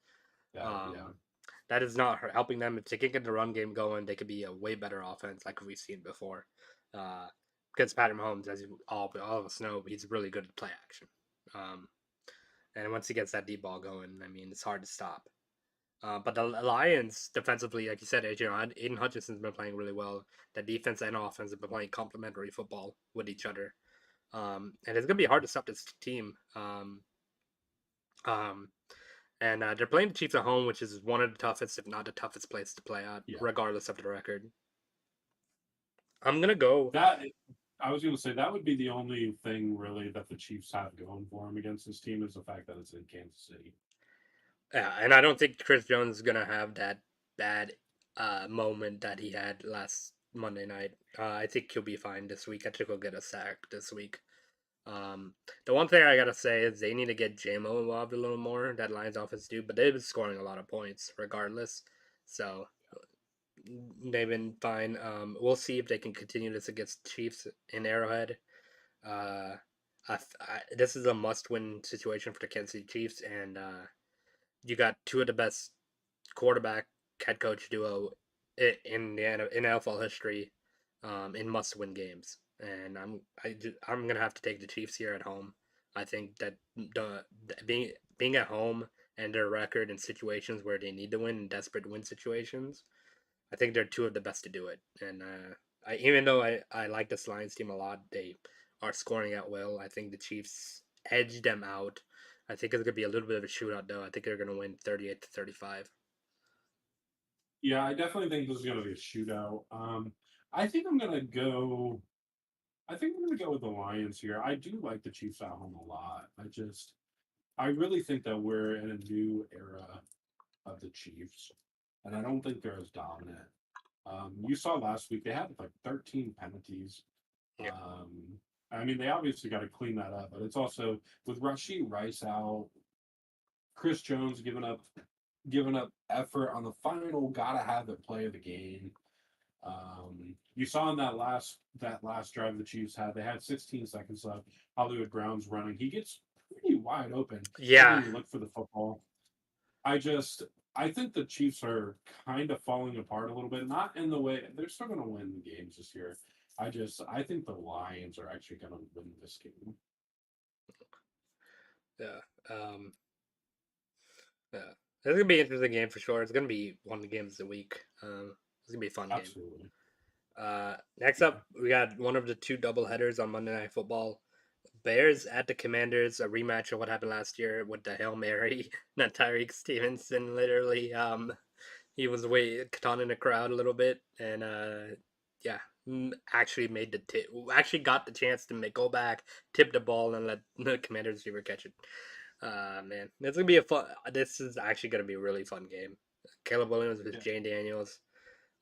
That is not helping them. If they can get the run game going, they could be a way better offense like we've seen before. Because Patrick Mahomes, as all of us know, he's really good at play action. And once he gets that deep ball going, I mean, it's hard to stop. But the Lions, defensively, like you said, Aiden Hutchinson's been playing really well. The defense and offense have been playing complementary football with each other. And it's going to be hard to stop this team. And they're playing the Chiefs at home, which is one of the toughest, if not the toughest place to play at, regardless of the record. I'm going to go... I was going to say that would be the only thing really that the Chiefs have going for them against this team is the fact that it's in Kansas City. Yeah, and I don't think Chris Jones is going to have that bad moment that he had last Monday night. I think he'll be fine this week. I think he'll get a sack this week. The one thing I got to say is they need to get JMO involved a little more. That Lions offense do, but they've been scoring a lot of points regardless. So they've been fine. We'll see if they can continue this against Chiefs in Arrowhead. This is a must-win situation for the Kansas City Chiefs, and you got 2 of the best quarterback head coach duo in NFL history in must-win games, and I'm gonna have to take the Chiefs here at home. I think that being at home and their record in situations where they need to win in desperate win situations, I think they're two of the best to do it. And even though I like this Lions team a lot, they are scoring at will. I think the Chiefs edge them out. I think it's gonna be a little bit of a shootout though. I think they're gonna win 38-35. Yeah, I definitely think this is gonna be a shootout. I think I'm gonna go. I think I'm gonna go with the Lions here. I do like the Chiefs at home a lot. I really think that we're in a new era of the Chiefs, and I don't think they're as dominant. You saw last week they had like 13 penalties. Yeah. I mean, they obviously got to clean that up, but it's also with Rashee Rice out, Chris Jones giving up effort on the final, gotta have the play of the game. You saw in that last drive the Chiefs had, they had 16 seconds left. Hollywood Brown's running. He gets pretty wide open. Yeah. Doesn't even look for the football. I think the Chiefs are kind of falling apart a little bit. Not in the way they're still going to win the games this year. I think the Lions are actually going to win this game. Yeah. Yeah. It's gonna be an interesting game for sure. It's gonna be one of the games of the week. It's gonna be a fun game. Absolutely. Next up, we got one of the two doubleheaders on Monday Night Football. Bears at the Commanders, a rematch of what happened last year with the Hail Mary. Not Tyreek Stevenson, literally. He was caught in the crowd a little bit, and actually made the tip. Actually got the chance to go back, tip the ball, and let the Commanders receiver catch it. Man, it's gonna be a fun. This is actually gonna be a really fun game. Caleb Williams with Jane Daniels.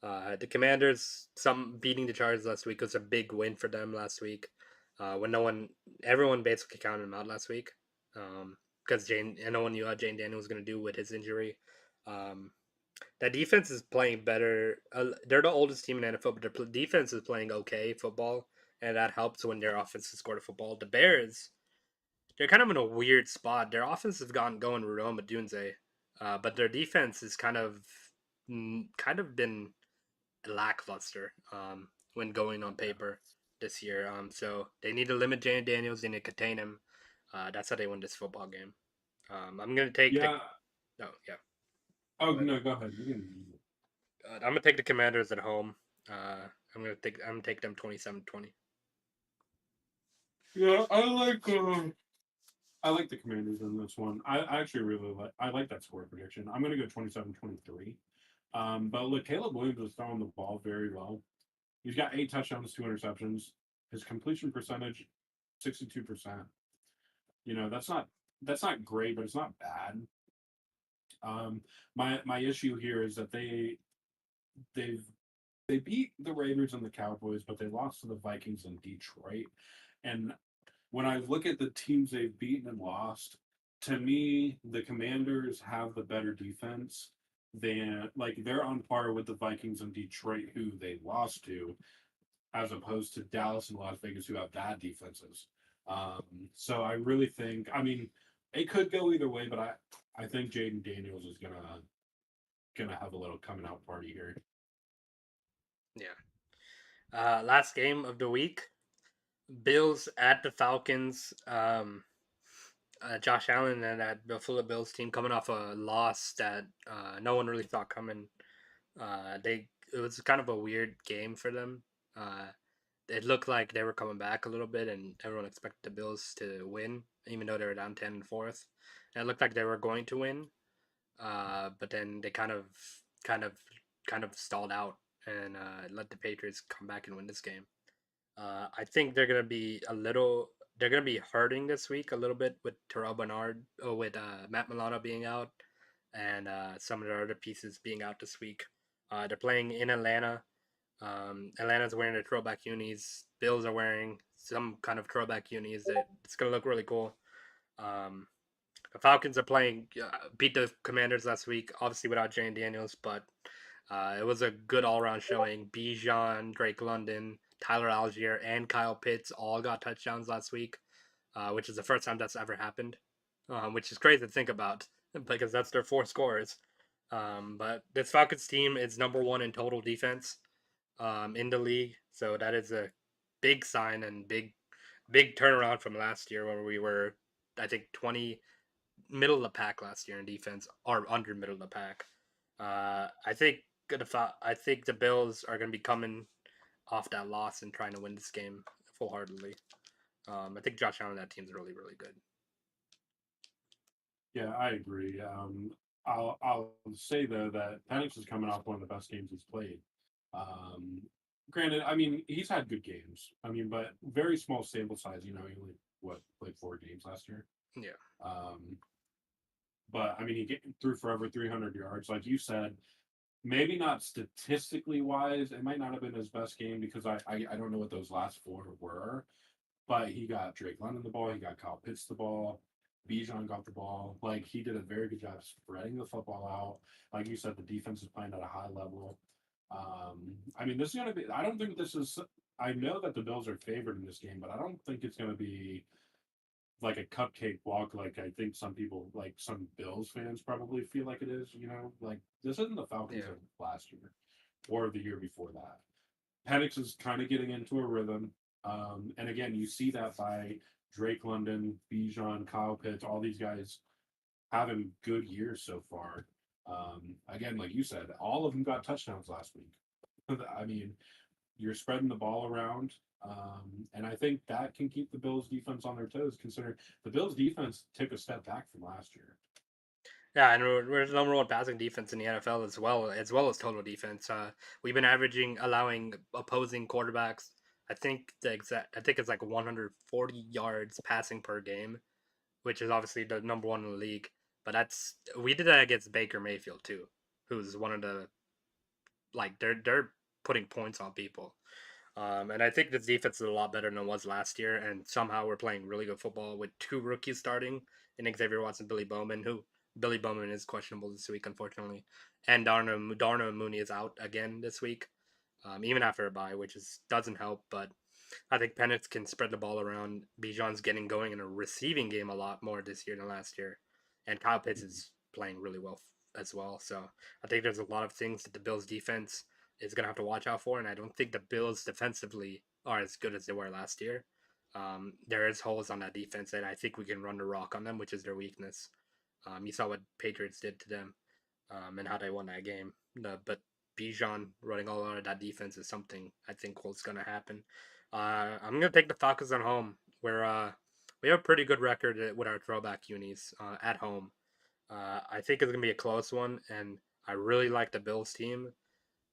The Commanders, some beating the Chargers last week was a big win for them last week. When everyone basically counted him out last week. Because no one knew how Jane Daniels was gonna do with his injury. That defense is playing better. They're the oldest team in NFL, but their defense is playing okay football, and that helps when their offense is scored a football. The Bears, they're kind of in a weird spot. Their offense has gotten going with Rome Odunze, but their defense is kind of been lackluster when going on paper this year. So they need to limit Jane Daniels. They need to contain him. That's how they win this football game. I'm gonna take. Yeah. Oh But, no, go ahead. I'm gonna take the Commanders at home. I'm gonna take them 27-20. Yeah, I like the Commanders in this one. I actually really like that score prediction. I'm gonna go 27-23. But look, Caleb Williams is throwing the ball very well. He's got 8 touchdowns, 2 interceptions. His completion percentage, 62%. That's not great, but it's not bad. My issue here is that they beat the Raiders and the Cowboys, but they lost to the Vikings and Detroit. And when I look at the teams they've beaten and lost, to me, the Commanders have the better defense. They're on par with the Vikings and Detroit, who they lost to, as opposed to Dallas and Las Vegas, who have bad defenses. So I really think, it could go either way, but I think Jaden Daniels is gonna have a little coming out party here. Yeah. Last game of the week, Bills at the Falcons. Josh Allen and that Buffalo Bills team coming off a loss that no one really thought coming. It was kind of a weird game for them. It looked like they were coming back a little bit, and everyone expected the Bills to win, even though they were down 10 and 4th. And it looked like they were going to win, but then they kind of stalled out and let the Patriots come back and win this game. I think they're gonna be hurting this week a little bit with Terrell Bernard, with Matt Milano being out, and some of their other pieces being out this week. They're playing in Atlanta. Atlanta's wearing their throwback unis. Bills are wearing some kind of throwback unis. It's gonna look really cool. The Falcons are beat the Commanders last week, obviously without Jane Daniels, but it was a good all-around showing. Bijan, Drake London, Tyler Algier, and Kyle Pitts all got touchdowns last week, which is the first time that's ever happened, which is crazy to think about because that's their 4 scorers. But this Falcons team is number 1 in total defense in the league, So that is a big sign and big turnaround from last year where we were, I think, 20 middle of the pack last year in defense, or under middle of the pack. I think the Bills are going to be coming off that loss and trying to win this game full heartedly. I think Josh Allen, that team's really, really good. Yeah, I agree. I'll say though that Penix is coming off one of the best games he's played. Granted, I mean he's had good games. I mean, but very small sample size. You know, he only played 4 games last year. Yeah. But I mean, threw for over 300 yards, like you said. Maybe not statistically wise. It might not have been his best game because I don't know what those last 4 were. But he got Drake London the ball. He got Kyle Pitts the ball. Bijan got the ball. Like he did a very good job spreading the football out. Like you said, the defense is playing at a high level. I mean, this is going to be. I don't think this is. I know that the Bills are favored in this game, but I don't think it's going to be like a cupcake walk. Like I think some people, like some Bills fans, probably feel like it is. You know, like this isn't the Falcons of last year or the year before that. Penix is kind of getting into a rhythm. And again, you see that by Drake London, Bijan, Kyle Pitts, all these guys having good years so far. Again, like you said, all of them got touchdowns last week. I mean, you're spreading the ball around. And I think that can keep the Bills defense on their toes, considering the Bills defense took a step back from last year. Yeah, and we're the number one passing defense in the NFL as well as total defense. We've been allowing opposing quarterbacks. I think it's like 140 yards passing per game, which is obviously the number one in the league. But we did that against Baker Mayfield too, who's one of the they're putting points on people. And I think this defense is a lot better than it was last year. And somehow we're playing really good football with 2 rookies starting in Xavier Watson, Billy Bowman, who Billy Bowman is questionable this week, unfortunately. And Darnell Mooney is out again this week, even after a bye, which doesn't help. But I think Penix can spread the ball around. Bijan's getting going in a receiving game a lot more this year than last year. And Kyle Pitts is playing really well as well. So I think there's a lot of things that the Bills defense is going to have to watch out for. And I don't think the Bills defensively are as good as they were last year. There is holes on that defense, and I think we can run the rock on them, which is their weakness. You saw what Patriots did to them and how they won that game. But Bijan running all out of that defense is something I think was going to happen. I'm going to take the Falcons at home, where we have a pretty good record with our throwback unis at home. I think it's going to be a close one, and I really like the Bills team.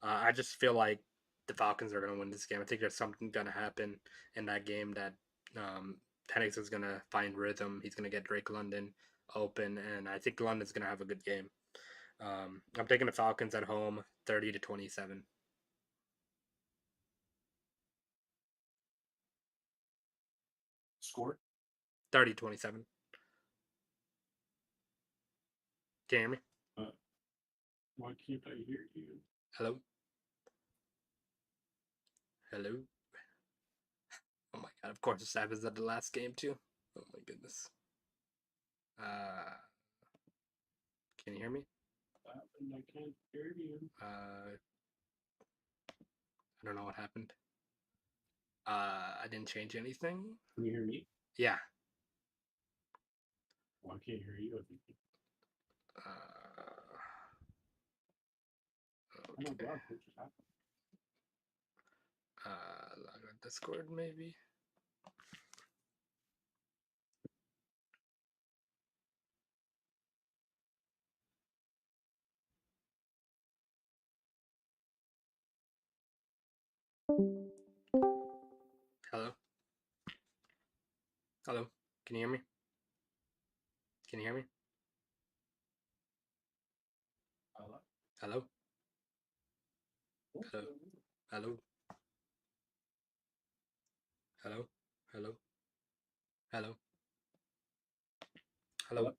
I just feel like the Falcons are going to win this game. I think there's something going to happen in that game that Penix is going to find rhythm. He's going to get Drake London open, and I think London's going to have a good game. I'm taking the Falcons at home, 30-27. Score? 30-27. Can you hear me? Why can't I hear you? Hello? Hello? Oh my god, of course this happens at the last game too. Oh my goodness. Can you hear me? I can't hear you. I don't know what happened. I didn't change anything. Can you hear me? Yeah. Well, I can't hear you. Okay. Oh my god, what just happened? Log on Discord maybe. Hello? Hello? Can you hear me? Can you hear me? Hello? Hello? Hello? Hello? Hello? Hello? Hello? Hello?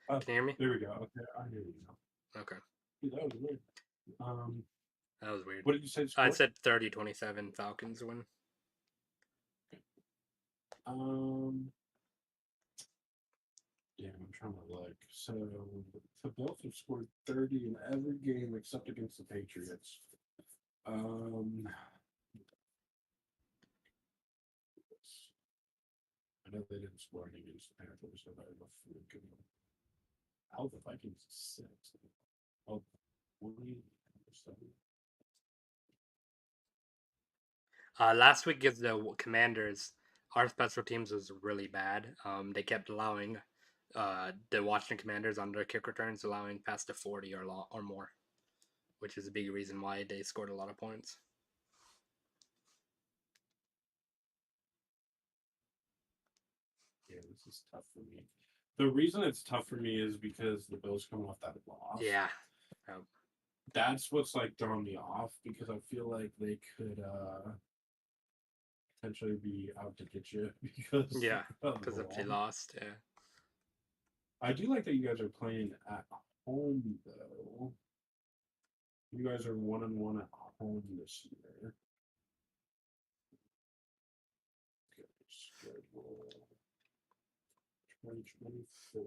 Oh, Can you hear me? there we go. Okay, I hear you now. Okay. Dude, that was weird. That was weird. What did you say? I said 30-27 Falcons win. Yeah, I'm trying to look. So the Bills have scored 30 in every game except against the Patriots. I know they didn't score any against the Panthers, so that was a fluke. How the Vikings 6. Oh, 40. Last week against the Commanders, our special teams was really bad. They kept allowing the Washington Commanders on their kick returns, allowing past the 40 or more, which is a big reason why they scored a lot of points. Yeah, this is tough for me. The reason it's tough for me is because the Bills coming off that loss. Yeah. That's what's like throwing me off because I feel like they could potentially be out to get you because because if they lost, yeah. I do like that you guys are playing at home though. You guys are 1-1 at home this year. Okay, schedule 2024.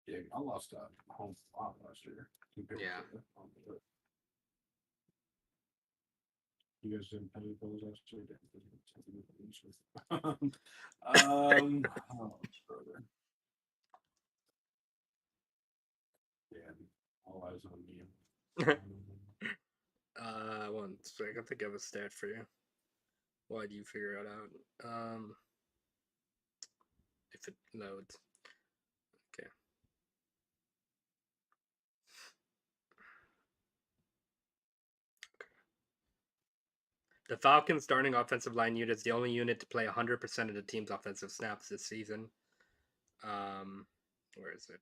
Yeah, I lost home a lot last year. Yeah. You guys didn't pay those last year. Oh, brother. Yeah, all eyes on me. 1 second. I think I have a stat for you. Why do you figure it out? If it loads. Okay. The Falcons' starting offensive line unit is the only unit to play 100% of the team's offensive snaps this season. Where is it?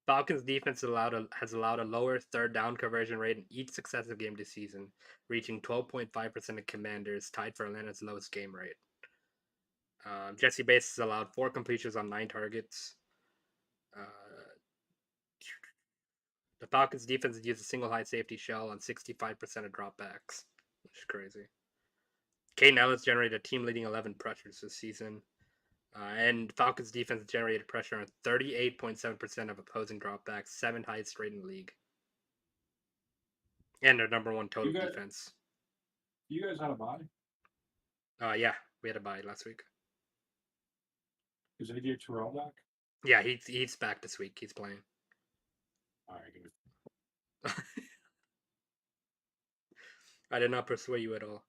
Falcons' defense has allowed a lower third down conversion rate in each successive game this season, reaching 12.5% of Commanders, tied for Atlanta's lowest game rate. Jesse Bates has allowed 4 completions on 9 targets. The Falcons' defense has used a single high safety shell on 65% of dropbacks, which is crazy. Caden Ellis generated a team-leading 11 pressures this season. And Falcons' defense generated pressure on 38.7% of opposing dropbacks, 7th highest rate in the league. And their number 1 total defense. You guys had a bye? Yeah, we had a bye last week. Is AJ Terrell back? Yeah, he's back this week. He's playing. All right, give me. I did not persuade you at all.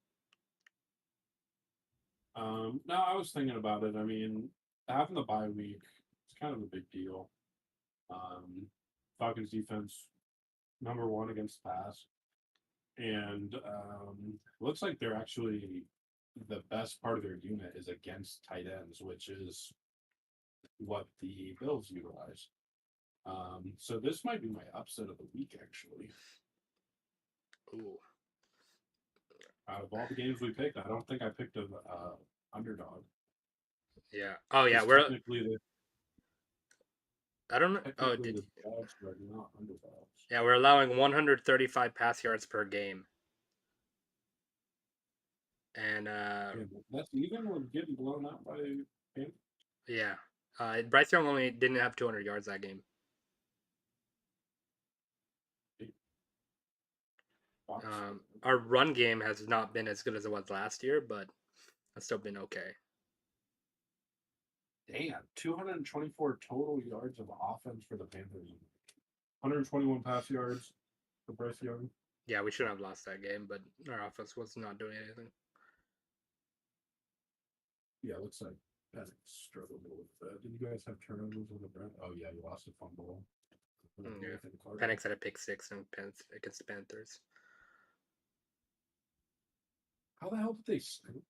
No, I was thinking about it. I mean, having the bye week, it's kind of a big deal. Falcons defense, number 1 against pass. And looks like they're actually the best part of their unit is against tight ends, which is what the Bills utilize. So this might be my upset of the week, actually. Ooh. Out of all the games we picked, I don't think I picked a underdog. Yeah. Oh yeah, we're. Technically, I don't know. Oh, did dogs are not underdogs. Yeah, we're allowing 135 pass yards per game. And that's even when getting blown out by Panthers. Yeah. Bryce Young only didn't have 200 yards that game. Our run game has not been as good as it was last year, but it's still been okay. Damn, 224 total yards of offense for the Panthers. 121 pass yards for Bryce Young. Yeah, we shouldn't have lost that game, but our offense was not doing anything. Yeah, it looks like Penix struggled with that. Did you guys have turnovers on the Brent? Oh yeah, you lost a fumble. Yeah. Penix had a pick 6 against the Panthers. How the hell did they score?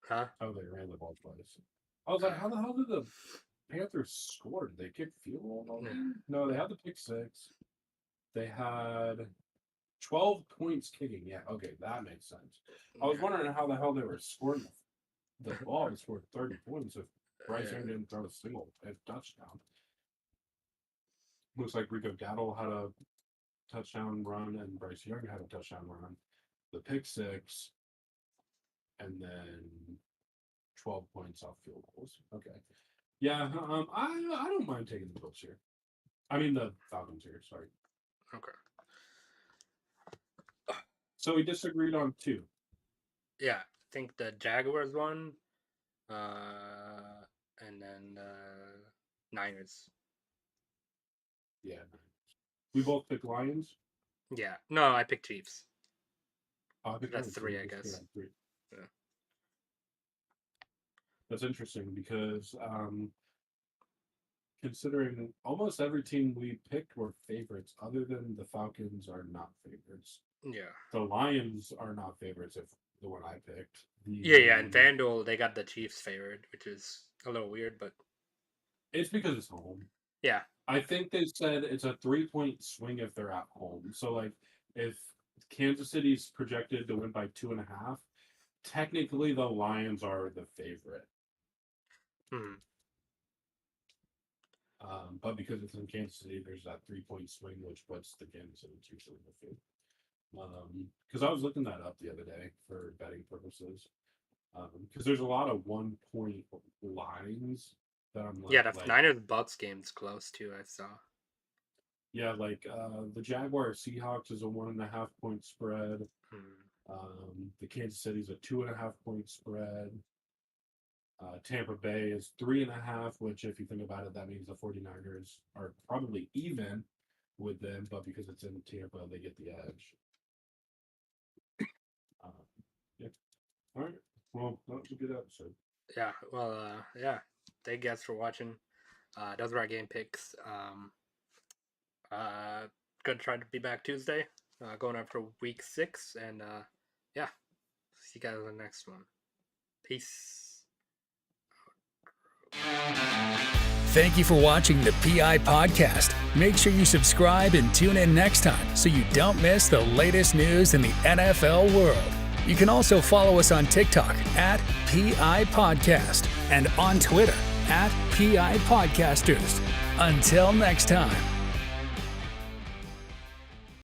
Huh? Oh, they ran the ball twice. I was like, how the hell did the Panthers score? Did they kick field goal? No, they had the pick 6. They had 12 points kicking. Yeah, okay, that makes sense. I was wondering how the hell they were scoring the ball. They scored 30 points if Bryce Young didn't throw a single touchdown. Looks like Rico Dowdle had a touchdown run and Bryce Young had a touchdown run. The pick 6, and then 12 points off field goals. Okay. Yeah, I don't mind taking the Bills here. I mean the Falcons here. Sorry. Okay. So we disagreed on 2. Yeah, I think the Jaguars won, and then Niners. Yeah. We both picked Lions. Yeah, no, I picked Chiefs. I think That's was 3, I Yeah, guess. 3. Yeah. That's interesting because considering almost every team we picked were favorites, other than the Falcons are not favorites. Yeah. The Lions are not favorites if the one I picked. Yeah, and FanDuel, they got the Chiefs favored, which is a little weird, but It's because it's home. yeah. I think they said it's a 3-point swing if they're at home. So like if Kansas City's projected to win by 2.5, technically the Lions are the favorite. Hmm. But because it's in Kansas City, there's that 3-point swing, which puts the Kansas City Chiefs in the field. Because I was looking that up the other day for betting purposes. Because there's a lot of 1-point lines that I'm like, Yeah, the Niners Bucks game's close too, I saw. Yeah, like the Jaguars Seahawks is a 1.5-point spread. The Kansas City's a 2.5-point spread. Tampa Bay is 3.5, which if you think about it, that means the 49ers are probably even with them, but because it's in Tampa, they get the edge. Yeah. All right. Well, that was a good episode. Yeah, well, yeah. Thank you guys for watching. Those were our game picks. Gonna try to be back Tuesday, going after week 6, and yeah, see you guys in the next one. Peace. Thank you for watching the PI Podcast. Make sure you subscribe and tune in next time so you don't miss the latest news in the NFL world. You can also follow us on TikTok at PI Podcast and on Twitter at PI Podcasters. Until next time.